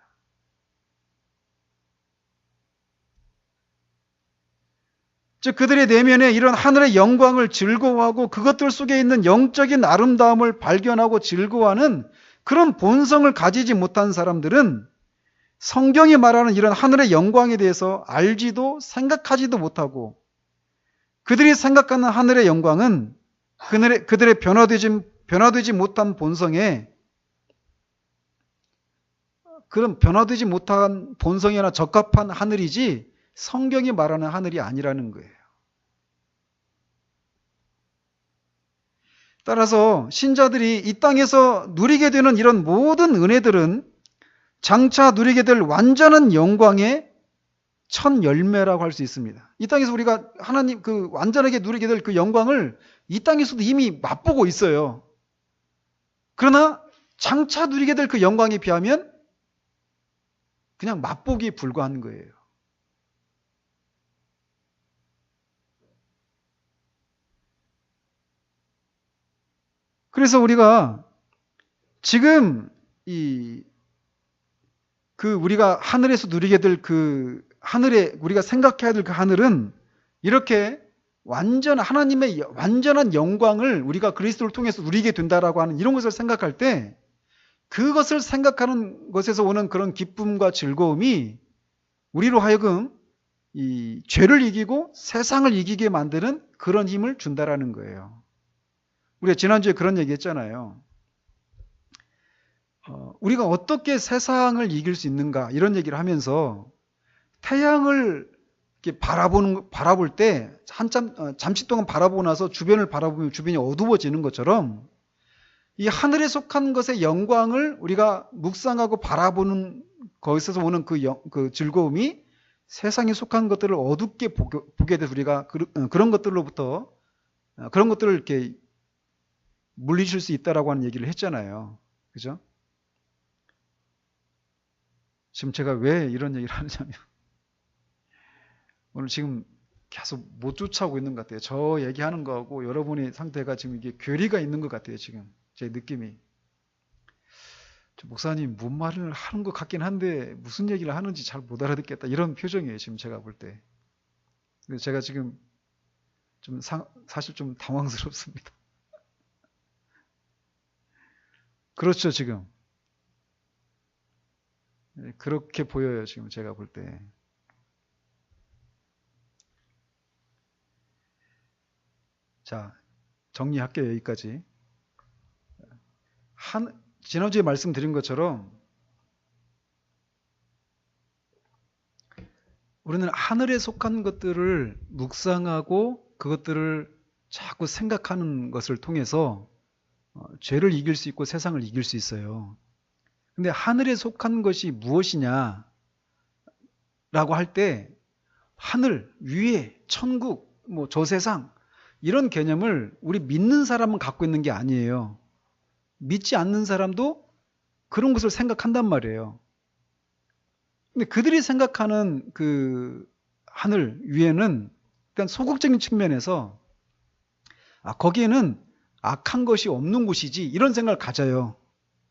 즉 그들의 내면에 이런 하늘의 영광을 즐거워하고 그것들 속에 있는 영적인 아름다움을 발견하고 즐거워하는 그런 본성을 가지지 못한 사람들은 성경이 말하는 이런 하늘의 영광에 대해서 알지도 생각하지도 못하고 그들이 생각하는 하늘의 영광은 그들의 변화되지 못한 본성에 그런 변화되지 못한 본성에나 적합한 하늘이지 성경이 말하는 하늘이 아니라는 거예요. 따라서 신자들이 이 땅에서 누리게 되는 이런 모든 은혜들은 장차 누리게 될 완전한 영광의 첫 열매라고 할 수 있습니다. 이 땅에서 우리가 하나님 그 완전하게 누리게 될 그 영광을 이 땅에서도 이미 맛보고 있어요. 그러나 장차 누리게 될 그 영광에 비하면 그냥 맛보기에 불과한 거예요. 그래서 우리가 지금 우리가 하늘에서 누리게 될 그 하늘에 우리가 생각해야 될 그 하늘은 이렇게 하나님의 완전한 영광을 우리가 그리스도를 통해서 누리게 된다라고 하는 이런 것을 생각할 때 그것을 생각하는 것에서 오는 그런 기쁨과 즐거움이 우리로 하여금 이 죄를 이기고 세상을 이기게 만드는 그런 힘을 준다라는 거예요. 우리가 지난주에 그런 얘기 했잖아요. 우리가 어떻게 세상을 이길 수 있는가 이런 얘기를 하면서 태양을 이렇게 바라볼 때 잠시 동안 바라보고 나서 주변을 바라보면 주변이 어두워지는 것처럼 이 하늘에 속한 것의 영광을 우리가 묵상하고 바라보는 거기서 오는 그 즐거움이 세상에 속한 것들을 어둡게 보게 돼서 우리가 그런 것들로부터 그런 것들을 이렇게 물리칠 수 있다라고 하는 얘기를 했잖아요. 그죠? 지금 제가 왜 이런 얘기를 하느냐면 오늘 지금 계속 못 쫓아오고 있는 것 같아요. 저 얘기하는 거하고 여러분의 상태가 지금 이게 괴리가 있는 것 같아요. 지금 제 느낌이. 목사님 뭔 말을 하는 것 같긴 한데 무슨 얘기를 하는지 잘 못 알아듣겠다. 이런 표정이에요. 지금 제가 볼 때. 근데 제가 지금 좀 사실 좀 당황스럽습니다. 그렇죠, 지금. 그렇게 보여요, 지금 제가 볼 때. 자, 정리할게요, 여기까지. 지난주에 말씀드린 것처럼 우리는 하늘에 속한 것들을 묵상하고 그것들을 자꾸 생각하는 것을 통해서 죄를 이길 수 있고 세상을 이길 수 있어요. 근데 하늘에 속한 것이 무엇이냐라고 할 때 하늘, 위에, 천국, 뭐 저 세상 이런 개념을 우리 믿는 사람은 갖고 있는 게 아니에요. 믿지 않는 사람도 그런 것을 생각한단 말이에요. 근데 그들이 생각하는 그 하늘 위에는 일단 소극적인 측면에서 거기에는 악한 것이 없는 곳이지 이런 생각을 가져요.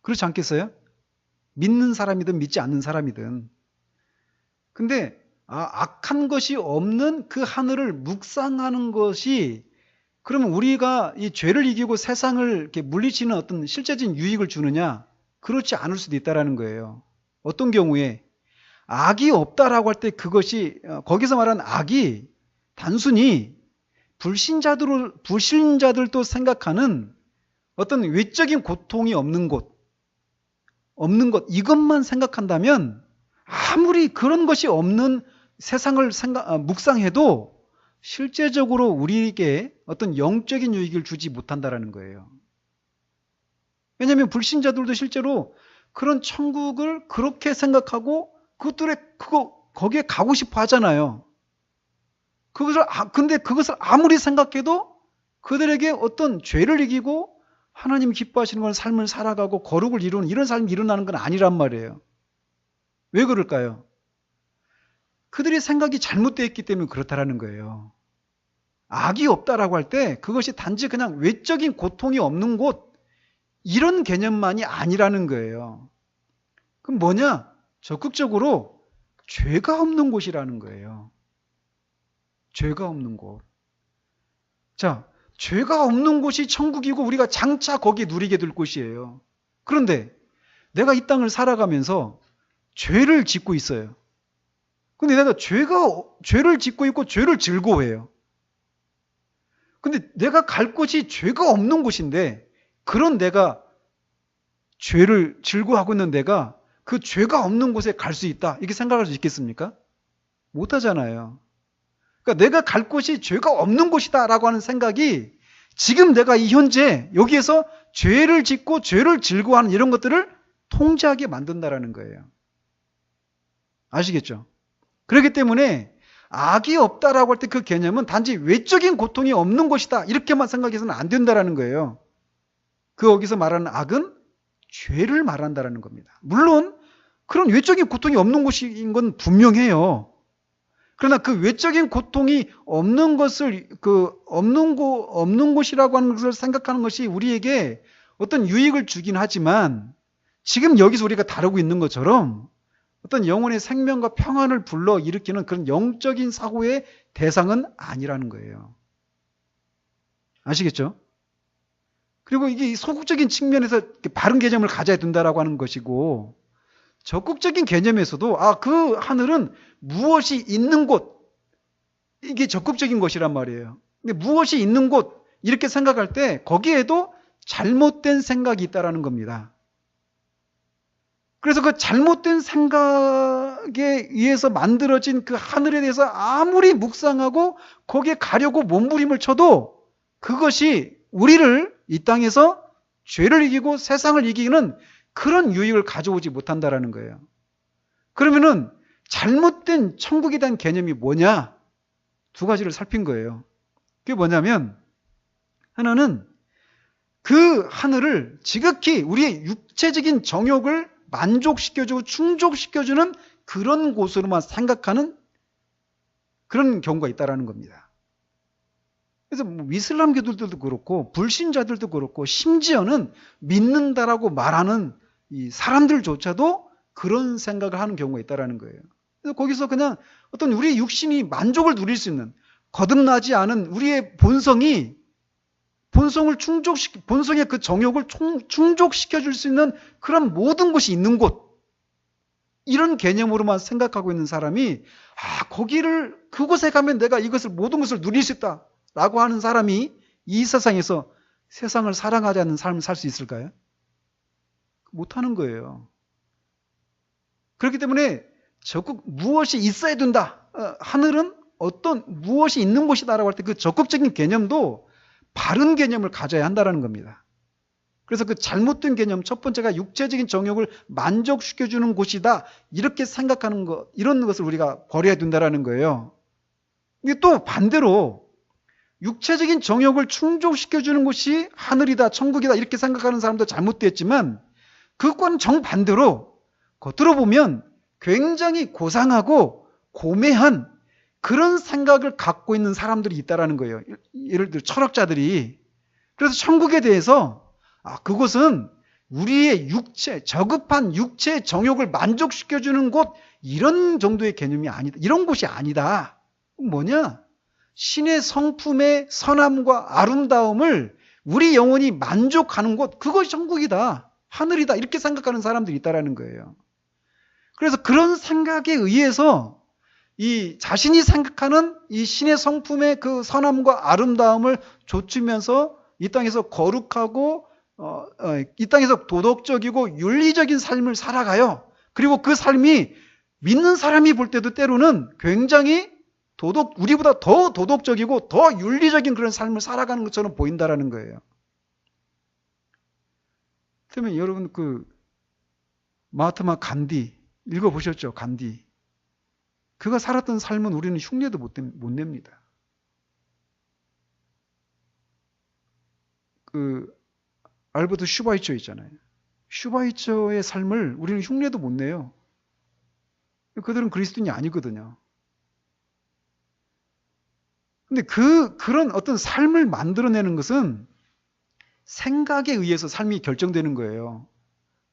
그렇지 않겠어요? 믿는 사람이든 믿지 않는 사람이든. 근데 악한 것이 없는 그 하늘을 묵상하는 것이 그러면 우리가 이 죄를 이기고 세상을 이렇게 물리치는 어떤 실제적인 유익을 주느냐? 그렇지 않을 수도 있다는 거예요. 어떤 경우에 악이 없다라고 할 때 그것이 거기서 말하는 악이 단순히 불신자들도 생각하는 어떤 외적인 고통이 없는 것 이것만 생각한다면 아무리 그런 것이 없는 세상을 묵상해도 실제적으로 우리에게 어떤 영적인 유익을 주지 못한다라는 거예요. 왜냐하면 불신자들도 실제로 그런 천국을 그렇게 생각하고 거기에 가고 싶어 하잖아요. 근데 그것을 아무리 생각해도 그들에게 어떤 죄를 이기고 하나님 기뻐하시는 그런 삶을 살아가고 거룩을 이루는 이런 삶이 일어나는 건 아니란 말이에요. 왜 그럴까요? 그들의 생각이 잘못되어 있기 때문에 그렇다라는 거예요. 악이 없다라고 할 때 그것이 단지 그냥 외적인 고통이 없는 곳 이런 개념만이 아니라는 거예요. 그럼 뭐냐? 적극적으로 죄가 없는 곳이라는 거예요. 죄가 없는 곳. 자, 죄가 없는 곳이 천국이고 우리가 장차 거기 누리게 될 곳이에요. 그런데 내가 이 땅을 살아가면서 죄를 짓고 있어요. 근데 내가 죄를 짓고 있고 죄를 즐거워해요. 근데 내가 갈 곳이 죄가 없는 곳인데 그런 내가 죄를 즐거워하고 있는 내가 그 죄가 없는 곳에 갈 수 있다. 이렇게 생각할 수 있겠습니까? 못하잖아요. 그러니까 내가 갈 곳이 죄가 없는 곳이다라고 하는 생각이 지금 내가 이 현재 여기에서 죄를 짓고 죄를 즐거워하는 이런 것들을 통제하게 만든다라는 거예요. 아시겠죠? 그렇기 때문에 악이 없다라고 할 때 그 개념은 단지 외적인 고통이 없는 것이다 이렇게만 생각해서는 안 된다라는 거예요. 거기서 말하는 악은 죄를 말한다라는 겁니다. 물론 그런 외적인 고통이 없는 곳인 건 분명해요. 그러나 그 외적인 고통이 없는 것을 없는 곳이라고 하는 것을 생각하는 것이 우리에게 어떤 유익을 주긴 하지만 지금 여기서 우리가 다루고 있는 것처럼 어떤 영혼의 생명과 평안을 불러일으키는 그런 영적인 사고의 대상은 아니라는 거예요. 아시겠죠? 그리고 이게 소극적인 측면에서 바른 개념을 가져야 된다라고 하는 것이고 적극적인 개념에서도 그 하늘은 무엇이 있는 곳 이게 적극적인 것이란 말이에요. 근데 무엇이 있는 곳 이렇게 생각할 때 거기에도 잘못된 생각이 있다라는 겁니다. 그래서 그 잘못된 생각에 의해서 만들어진 그 하늘에 대해서 아무리 묵상하고 거기에 가려고 몸부림을 쳐도 그것이 우리를 이 땅에서 죄를 이기고 세상을 이기는 그런 유익을 가져오지 못한다라는 거예요. 그러면은 잘못된 천국에 대한 개념이 뭐냐? 두 가지를 살핀 거예요. 그게 뭐냐면 하나는 그 하늘을 지극히 우리의 육체적인 정욕을 만족시켜주고 충족시켜주는 그런 곳으로만 생각하는 그런 경우가 있다라는 겁니다. 그래서 이슬람교들도 그렇고 불신자들도 그렇고 심지어는 믿는다라고 말하는 이 사람들조차도 그런 생각을 하는 경우가 있다라는 거예요. 그래서 거기서 그냥 어떤 우리의 육신이 만족을 누릴 수 있는 거듭나지 않은 우리의 본성이 본성의 그 정욕을 충족시켜 줄 수 있는 그런 모든 것이 있는 곳, 이런 개념으로만 생각하고 있는 사람이 그곳에 가면 내가 모든 것을 누릴 수 있다라고 하는 사람이 이 세상에서 세상을 사랑하지 않는 삶을 살 수 있을까요? 못하는 거예요. 그렇기 때문에 적극 무엇이 있어야 된다. 하늘은 무엇이 있는 곳이다라고 할 때 그 적극적인 개념도 바른 개념을 가져야 한다는 겁니다. 그래서 그 잘못된 개념, 첫 번째가 육체적인 정욕을 만족시켜주는 곳이다, 이렇게 생각하는 것, 이런 것을 우리가 버려야 된다는 거예요. 이게 또 반대로 육체적인 정욕을 충족시켜주는 곳이 하늘이다, 천국이다, 이렇게 생각하는 사람도 잘못됐지만, 그것과는 정반대로 겉으로 보면 굉장히 고상하고 고매한 그런 생각을 갖고 있는 사람들이 있다는 거예요. 예를 들어 철학자들이. 그래서 천국에 대해서 그곳은 우리의 저급한 육체 정욕을 만족시켜주는 곳, 이런 정도의 개념이 아니다. 이런 곳이 아니다. 뭐냐? 신의 성품의 선함과 아름다움을 우리 영혼이 만족하는 곳, 그것이 천국이다, 하늘이다, 이렇게 생각하는 사람들이 있다는 거예요. 그래서 그런 생각에 의해서 이 자신이 생각하는 이 신의 성품의 그 선함과 아름다움을 좇으면서 이 땅에서 거룩하고 이 땅에서 도덕적이고 윤리적인 삶을 살아가요. 그리고 그 삶이 믿는 사람이 볼 때도 때로는 굉장히 우리보다 더 도덕적이고 더 윤리적인 그런 삶을 살아가는 것처럼 보인다라는 거예요. 그러면 여러분 마하트마 간디 읽어보셨죠? 간디. 그가 살았던 삶은 우리는 흉내도 못 냅니다. 알버트 슈바이처 있잖아요. 슈바이처의 삶을 우리는 흉내도 못 내요. 그들은 그리스도인이 아니거든요. 근데 그런 어떤 삶을 만들어내는 것은 생각에 의해서 삶이 결정되는 거예요.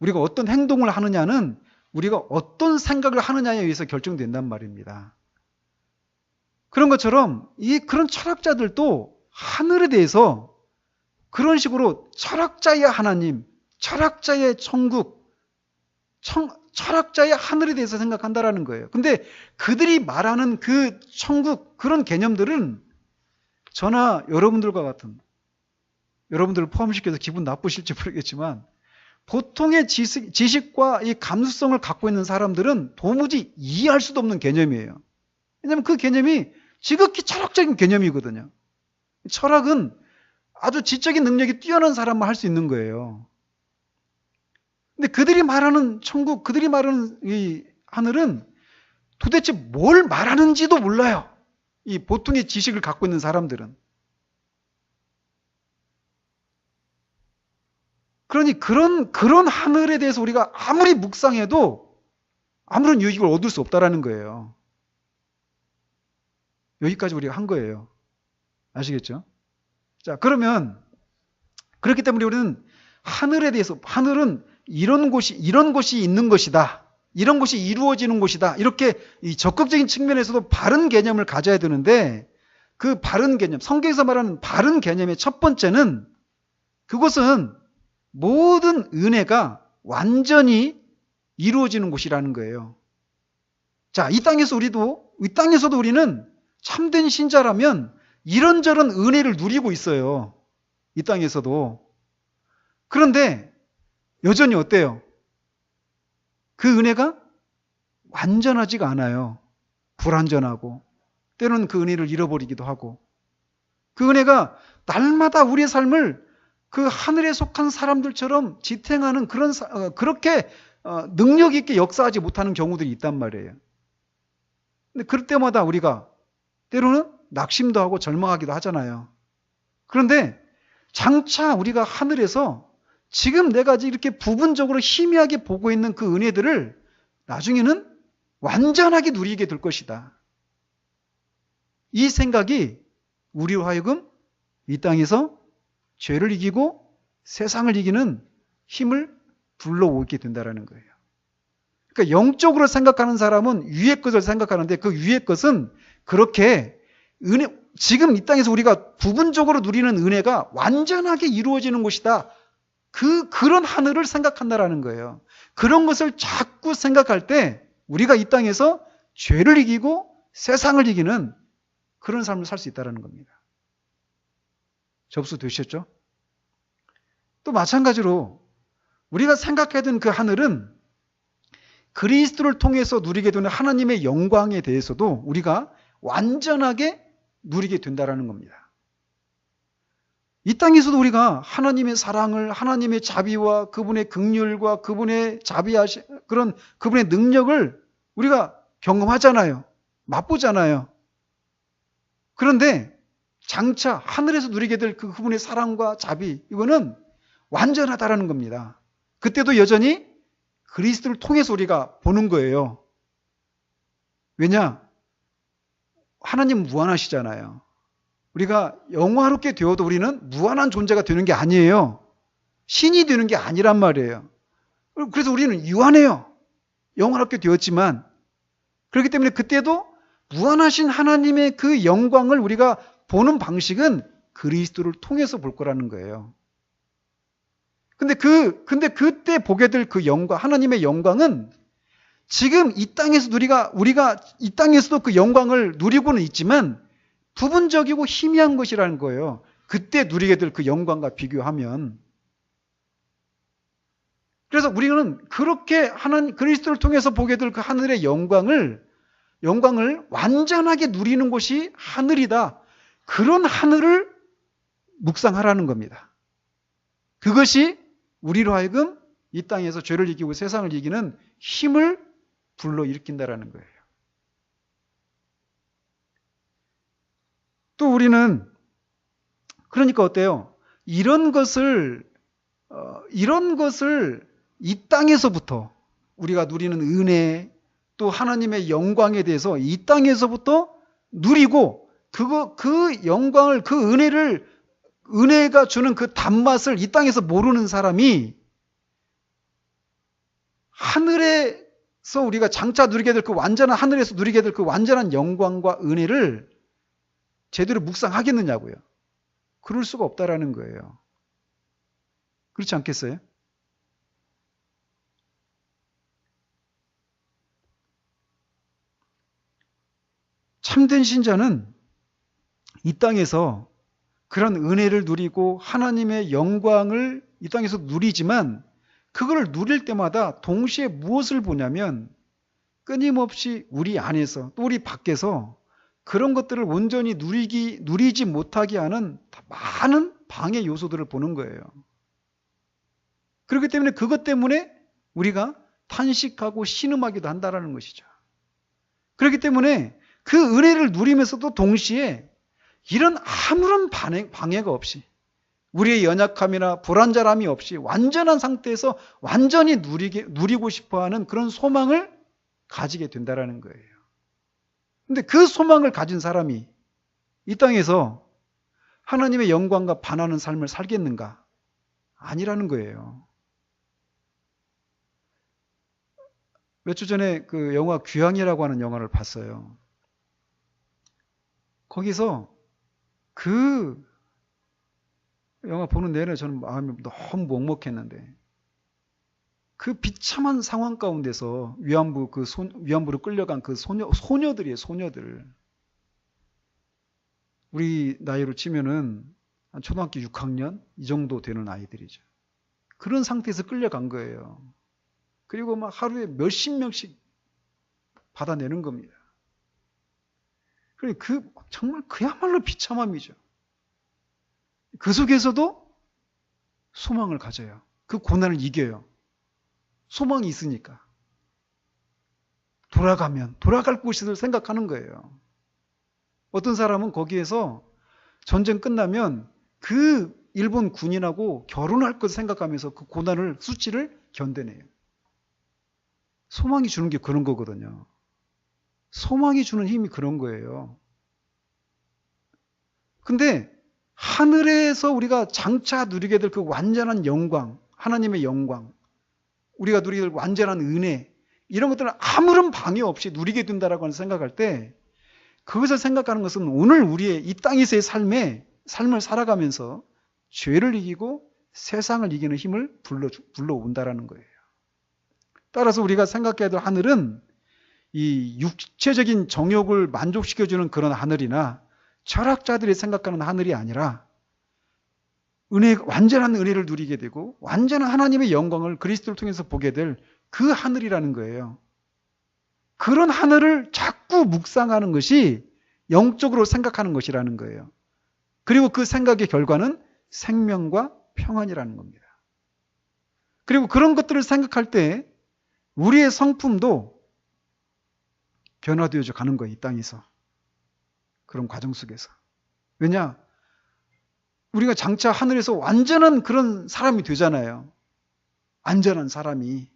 우리가 어떤 행동을 하느냐는 우리가 어떤 생각을 하느냐에 의해서 결정된단 말입니다. 그런 것처럼 그런 철학자들도 하늘에 대해서 그런 식으로 철학자의 하나님, 철학자의 천국, 철학자의 하늘에 대해서 생각한다라는 거예요. 근데 그들이 말하는 그 천국, 그런 개념들은 저나 여러분들과 같은, 여러분들을 포함시켜서 기분 나쁘실지 모르겠지만 보통의 지식과 이 감수성을 갖고 있는 사람들은 도무지 이해할 수도 없는 개념이에요. 왜냐하면 그 개념이 지극히 철학적인 개념이거든요. 철학은 아주 지적인 능력이 뛰어난 사람만 할 수 있는 거예요. 근데 그들이 말하는 천국, 그들이 말하는 이 하늘은 도대체 뭘 말하는지도 몰라요. 이 보통의 지식을 갖고 있는 사람들은. 그러니 그런 하늘에 대해서 우리가 아무리 묵상해도 아무런 유익을 얻을 수 없다라는 거예요. 여기까지 우리가 한 거예요. 아시겠죠? 자, 그러면 그렇기 때문에 우리는 하늘에 대해서, 하늘은 이런 곳이 있는 것이다, 이런 것이 이루어지는 곳이다, 이렇게 이 적극적인 측면에서도 바른 개념을 가져야 되는데, 그 바른 개념, 성경에서 말하는 바른 개념의 첫 번째는 그것은 모든 은혜가 완전히 이루어지는 곳이라는 거예요. 자, 이 땅에서도 우리는 참된 신자라면 이런저런 은혜를 누리고 있어요. 이 땅에서도. 그런데 여전히 어때요? 그 은혜가 완전하지가 않아요. 불완전하고, 때로는 그 은혜를 잃어버리기도 하고, 그 은혜가 날마다 우리의 삶을 그 하늘에 속한 사람들처럼 지탱하는 그렇게 능력 있게 역사하지 못하는 경우들이 있단 말이에요. 근데 그럴 때마다 우리가 때로는 낙심도 하고 절망하기도 하잖아요. 그런데 장차 우리가 하늘에서 지금 내가 이렇게 부분적으로 희미하게 보고 있는 그 은혜들을 나중에는 완전하게 누리게 될 것이다. 이 생각이 우리로 하여금 이 땅에서 죄를 이기고 세상을 이기는 힘을 불러오게 된다는 거예요. 그러니까 영적으로 생각하는 사람은 위의 것을 생각하는데, 그 위의 것은 그렇게 지금 이 땅에서 우리가 부분적으로 누리는 은혜가 완전하게 이루어지는 곳이다. 그런 하늘을 생각한다라는 거예요. 그런 것을 자꾸 생각할 때 우리가 이 땅에서 죄를 이기고 세상을 이기는 그런 삶을 살 수 있다는 겁니다. 접수되셨죠? 또 마찬가지로 우리가 생각하던 그 하늘은 그리스도를 통해서 누리게 되는 하나님의 영광에 대해서도 우리가 완전하게 누리게 된다는 겁니다. 이 땅에서도 우리가 하나님의 사랑을, 하나님의 자비와 그분의 긍휼과 그분의 그런 그분의 능력을 우리가 경험하잖아요. 맛보잖아요. 그런데 장차 하늘에서 누리게 될 그분의 사랑과 자비, 이거는 완전하다라는 겁니다. 그때도 여전히 그리스도를 통해서 우리가 보는 거예요. 왜냐? 하나님 무한하시잖아요. 우리가 영화롭게 되어도 우리는 무한한 존재가 되는 게 아니에요. 신이 되는 게 아니란 말이에요. 그래서 우리는 유한해요. 영화롭게 되었지만. 그렇기 때문에 그때도 무한하신 하나님의 그 영광을 우리가 보는 방식은 그리스도를 통해서 볼 거라는 거예요. 근데 그때 보게 될 그 영광, 하나님의 영광은 지금 이 땅에서 우리가 이 땅에서도 그 영광을 누리고는 있지만 부분적이고 희미한 것이라는 거예요. 그때 누리게 될 그 영광과 비교하면. 그래서 우리는 그렇게 그리스도를 통해서 보게 될 그 하늘의 영광을 완전하게 누리는 곳이 하늘이다. 그런 하늘을 묵상하라는 겁니다. 그것이 우리로 하여금 이 땅에서 죄를 이기고 세상을 이기는 힘을 불러일으킨다라는 거예요. 또 우리는 그러니까 어때요? 이런 것을 이 땅에서부터 우리가 누리는 은혜 또 하나님의 영광에 대해서 이 땅에서부터 누리고 그 영광을 그 은혜가 주는 그 단맛을 이 땅에서 모르는 사람이 하늘에서 우리가 장차 누리게 될 그 완전한 하늘에서 누리게 될 그 완전한 영광과 은혜를 제대로 묵상하겠느냐고요. 그럴 수가 없다라는 거예요. 그렇지 않겠어요? 참된 신자는 이 땅에서 그런 은혜를 누리고 하나님의 영광을 이 땅에서 누리지만 그걸 누릴 때마다 동시에 무엇을 보냐면 끊임없이 우리 안에서 또 우리 밖에서 그런 것들을 온전히 누리지 못하게 하는 많은 방해 요소들을 보는 거예요. 그렇기 때문에 그것 때문에 우리가 탄식하고 신음하기도 한다는 것이죠. 그렇기 때문에 그 은혜를 누리면서도 동시에 이런 아무런 방해가 없이 우리의 연약함이나 불완전함이 없이 완전한 상태에서 완전히 누리고 싶어하는 그런 소망을 가지게 된다는 거예요. 근데 그 소망을 가진 사람이 이 땅에서 하나님의 영광과 반하는 삶을 살겠는가? 아니라는 거예요. 몇 주 전에 그 영화 귀향이라고 하는 영화를 봤어요. 거기서 그 영화 보는 내내 저는 마음이 너무 먹먹했는데 그 비참한 상황 가운데서 위안부로 끌려간 그 소녀들이에요, 소녀들. 우리 나이로 치면은 한 초등학교 6학년 이 정도 되는 아이들이죠. 그런 상태에서 끌려간 거예요. 그리고 막 하루에 몇십 명씩 받아내는 겁니다. 그러니까 정말 그야말로 비참함이죠. 그 속에서도 소망을 가져요. 그 고난을 이겨요. 소망이 있으니까. 돌아갈 곳을 생각하는 거예요. 어떤 사람은 거기에서 전쟁 끝나면 그 일본 군인하고 결혼할 것을 생각하면서 그 고난을, 수치를 견뎌내요. 소망이 주는 게 그런 거거든요. 소망이 주는 힘이 그런 거예요. 근데 하늘에서 우리가 장차 누리게 될 그 완전한 영광, 하나님의 영광, 우리가 누리게 될 완전한 은혜, 이런 것들은 아무런 방해 없이 누리게 된다라고 생각할 때 그것을 생각하는 것은 오늘 우리의 이 땅에서의 삶을 살아가면서 죄를 이기고 세상을 이기는 힘을 불러온다라는 거예요. 따라서 우리가 생각해야 될 하늘은 이 육체적인 정욕을 만족시켜주는 그런 하늘이나 철학자들이 생각하는 하늘이 아니라 완전한 은혜를 누리게 되고 완전한 하나님의 영광을 그리스도를 통해서 보게 될 그 하늘이라는 거예요. 그런 하늘을 자꾸 묵상하는 것이 영적으로 생각하는 것이라는 거예요. 그리고 그 생각의 결과는 생명과 평안이라는 겁니다. 그리고 그런 것들을 생각할 때 우리의 성품도 변화되어져 가는 거예요. 이 땅에서. 그런 과정 속에서. 왜냐? 우리가 장차 하늘에서 완전한 그런 사람이 되잖아요. 안전한 사람이.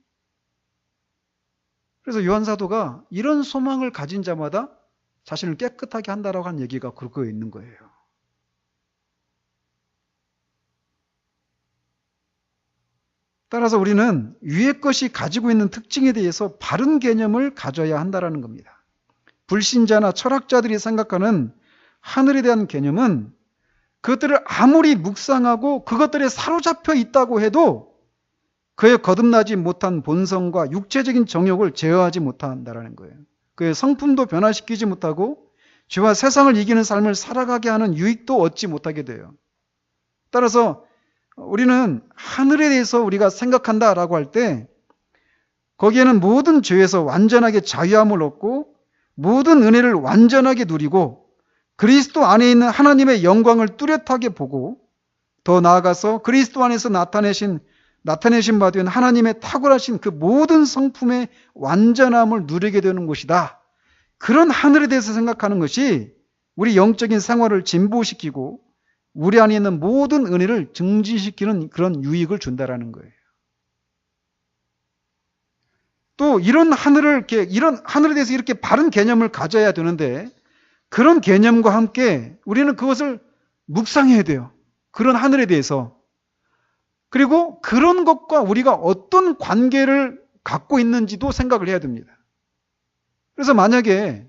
그래서 요한사도가 이런 소망을 가진 자마다 자신을 깨끗하게 한다라고 하는 얘기가 그거에 있는 거예요. 따라서 우리는 위의 것이 가지고 있는 특징에 대해서 바른 개념을 가져야 한다라는 겁니다. 불신자나 철학자들이 생각하는 하늘에 대한 개념은 그것들을 아무리 묵상하고 그것들에 사로잡혀 있다고 해도 그의 거듭나지 못한 본성과 육체적인 정욕을 제어하지 못한다는 거예요. 그의 성품도 변화시키지 못하고 죄와 세상을 이기는 삶을 살아가게 하는 유익도 얻지 못하게 돼요. 따라서 우리는 하늘에 대해서 우리가 생각한다라고 할 때 거기에는 모든 죄에서 완전하게 자유함을 얻고 모든 은혜를 완전하게 누리고 그리스도 안에 있는 하나님의 영광을 뚜렷하게 보고 더 나아가서 그리스도 안에서 나타내신 바 된 하나님의 탁월하신 그 모든 성품의 완전함을 누리게 되는 곳이다. 그런 하늘에 대해서 생각하는 것이 우리 영적인 생활을 진보시키고 우리 안에 있는 모든 은혜를 증진시키는 그런 유익을 준다라는 거예요. 또 이런 하늘에 대해서 이렇게 바른 개념을 가져야 되는데 그런 개념과 함께 우리는 그것을 묵상해야 돼요. 그런 하늘에 대해서. 그리고 그런 것과 우리가 어떤 관계를 갖고 있는지도 생각을 해야 됩니다. 그래서 만약에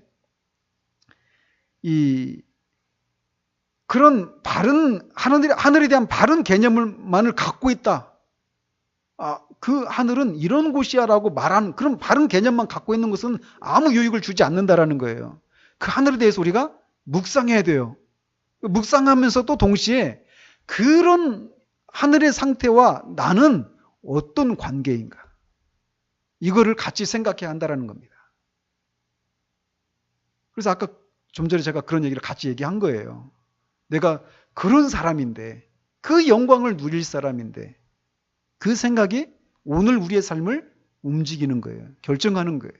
그런 하늘에 대한 바른 개념만을 갖고 있다. 그 하늘은 이런 곳이야라고 말하는 그런 바른 개념만 갖고 있는 것은 아무 유익을 주지 않는다라는 거예요. 그 하늘에 대해서 우리가 묵상해야 돼요. 묵상하면서 또 동시에 그런 하늘의 상태와 나는 어떤 관계인가? 이거를 같이 생각해야 한다는 겁니다. 그래서 아까 좀 전에 제가 그런 얘기를 같이 얘기한 거예요. 내가 그런 사람인데, 그 영광을 누릴 사람인데, 그 생각이 오늘 우리의 삶을 움직이는 거예요. 결정하는 거예요.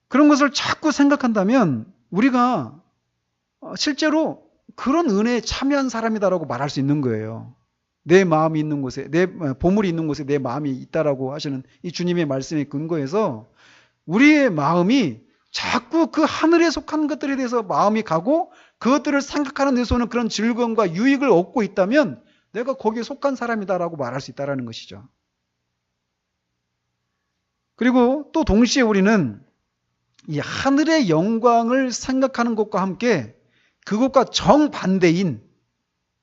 그런 것을 자꾸 생각한다면 우리가 실제로 그런 은혜에 참여한 사람이다라고 말할 수 있는 거예요. 내 마음이 있는 곳에, 내 보물이 있는 곳에 내 마음이 있다라고 하시는 이 주님의 말씀에 근거해서 우리의 마음이 자꾸 그 하늘에 속한 것들에 대해서 마음이 가고 그것들을 생각하는 데서는 그런 즐거움과 유익을 얻고 있다면 내가 거기에 속한 사람이다라고 말할 수 있다는 것이죠. 그리고 또 동시에 우리는 이 하늘의 영광을 생각하는 것과 함께 그것과 정반대인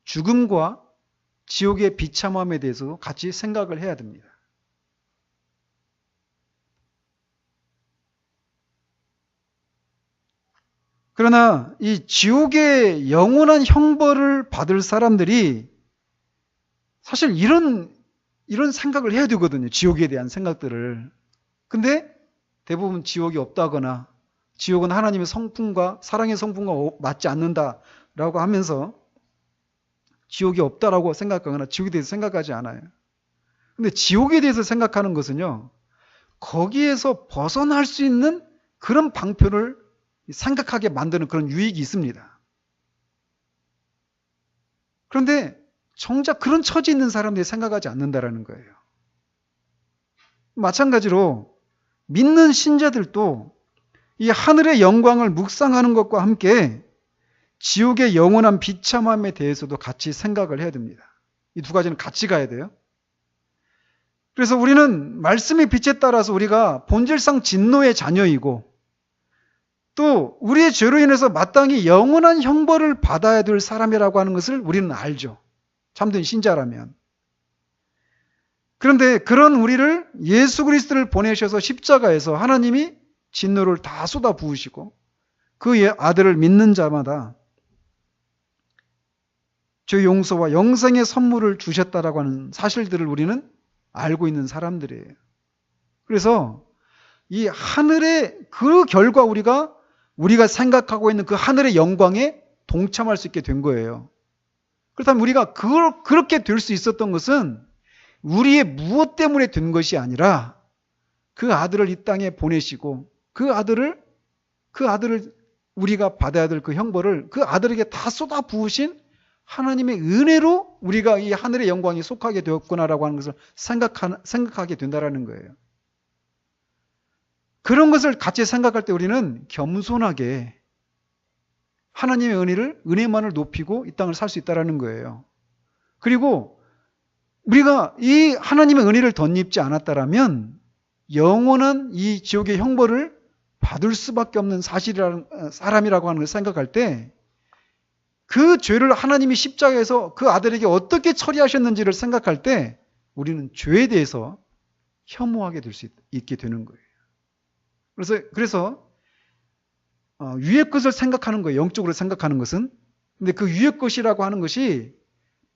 죽음과 지옥의 비참함에 대해서 같이 생각을 해야 됩니다. 그러나 이 지옥의 영원한 형벌을 받을 사람들이 사실 이런 생각을 해야 되거든요. 지옥에 대한 생각들을. 근데 대부분 지옥이 없다거나 지옥은 하나님의 성품과 사랑의 성품과 맞지 않는다라고 하면서 지옥이 없다라고 생각하거나 지옥에 대해서 생각하지 않아요. 근데 지옥에 대해서 생각하는 것은요, 거기에서 벗어날 수 있는 그런 방편을 생각하게 만드는 그런 유익이 있습니다. 그런데 정작 그런 처지에 있는 사람들이 생각하지 않는다라는 거예요. 마찬가지로 믿는 신자들도 이 하늘의 영광을 묵상하는 것과 함께 지옥의 영원한 비참함에 대해서도 같이 생각을 해야 됩니다. 이 두 가지는 같이 가야 돼요. 그래서 우리는 말씀의 빛에 따라서 우리가 본질상 진노의 자녀이고 또 우리의 죄로 인해서 마땅히 영원한 형벌을 받아야 될 사람이라고 하는 것을 우리는 알죠. 참된 신자라면. 그런데 그런 우리를 예수 그리스도를 보내셔서 십자가에서 하나님이 진노를 다 쏟아 부으시고 그 아들을 믿는 자마다 죄 용서와 영생의 선물을 주셨다라고 하는 사실들을 우리는 알고 있는 사람들이에요. 그래서 이 하늘의 그 결과 우리가 생각하고 있는 그 하늘의 영광에 동참할 수 있게 된 거예요. 그렇다면 우리가 그렇게 될 수 있었던 것은 우리의 무엇 때문에 된 것이 아니라 그 아들을 이 땅에 보내시고 그 아들을 우리가 받아야 될 그 형벌을 그 아들에게 다 쏟아 부으신 하나님의 은혜로 우리가 이 하늘의 영광에 속하게 되었구나라고 하는 것을 생각하게 된다라는 거예요. 그런 것을 같이 생각할 때 우리는 겸손하게 하나님의 은혜만을 높이고 이 땅을 살 수 있다라는 거예요. 그리고 우리가 이 하나님의 은혜를 덧입지 않았다라면 영원한 이 지옥의 형벌을 받을 수밖에 없는 사람이라고 하는 걸 생각할 때 그 죄를 하나님이 십자가에서 그 아들에게 어떻게 처리하셨는지를 생각할 때 우리는 죄에 대해서 혐오하게 될 수 있게 되는 거예요. 그래서 위의 것을 생각하는 거예요. 영적으로 생각하는 것은. 근데 그 위의 것이라고 하는 것이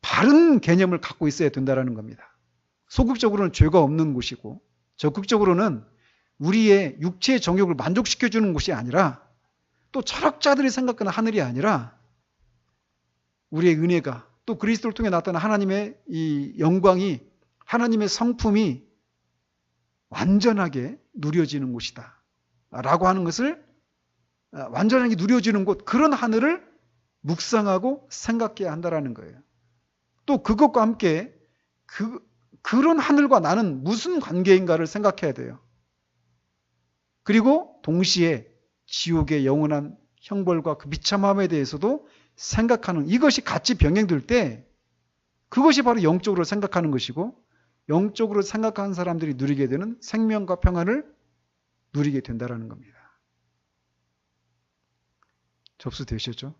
바른 개념을 갖고 있어야 된다는 겁니다. 소극적으로는 죄가 없는 곳이고 적극적으로는 우리의 육체의 정욕을 만족시켜주는 곳이 아니라 또 철학자들이 생각하는 하늘이 아니라 우리의 은혜가 또 그리스도를 통해 나타난 하나님의 이 영광이 하나님의 성품이 완전하게 누려지는 곳이다 라고 하는 것을 완전하게 누려지는 곳, 그런 하늘을 묵상하고 생각해야 한다는 거예요. 또 그것과 함께 그런 하늘과 나는 무슨 관계인가를 생각해야 돼요. 그리고 동시에 지옥의 영원한 형벌과 그 비참함에 대해서도 생각하는, 이것이 같이 병행될 때 그것이 바로 영적으로 생각하는 것이고 영적으로 생각하는 사람들이 누리게 되는 생명과 평안을 누리게 된다는 겁니다. 접수되셨죠?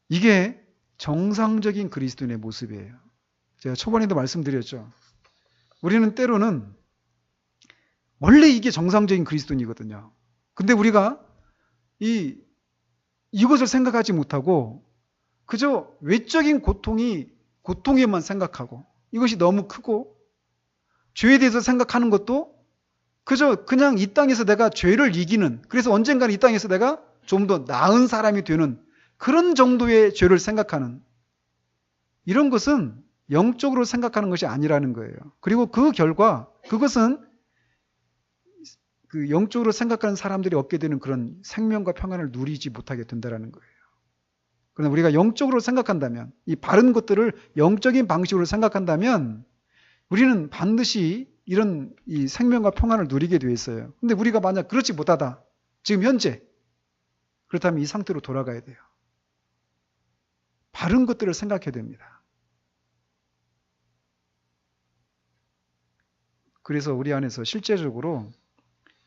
이게 정상적인 그리스도인의 모습이에요. 제가 초반에도 말씀드렸죠. 우리는 때로는 원래 이게 정상적인 그리스도인이거든요. 근데 우리가 이것을 생각하지 못하고 그저 외적인 고통에만 생각하고 이것이 너무 크고 죄에 대해서 생각하는 것도 그저 그냥 이 땅에서 내가 죄를 이기는, 그래서 언젠가는 이 땅에서 내가 좀 더 나은 사람이 되는 그런 정도의 죄를 생각하는, 이런 것은 영적으로 생각하는 것이 아니라는 거예요. 그리고 그 결과 그것은 그 영적으로 생각하는 사람들이 얻게 되는 그런 생명과 평안을 누리지 못하게 된다는 거예요. 그러나 우리가 영적으로 생각한다면, 이 바른 것들을 영적인 방식으로 생각한다면 우리는 반드시 이런 이 생명과 평안을 누리게 되어 있어요. 근데 우리가 만약 그렇지 못하다, 지금 현재 그렇다면 이 상태로 돌아가야 돼요. 바른 것들을 생각해야 됩니다. 그래서 우리 안에서 실제적으로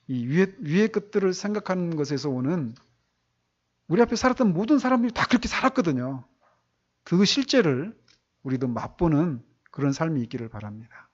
이 위의 것들을 생각하는 것에서 오는, 우리 앞에 살았던 모든 사람들이 다 그렇게 살았거든요. 그 실제를 우리도 맛보는 그런 삶이 있기를 바랍니다.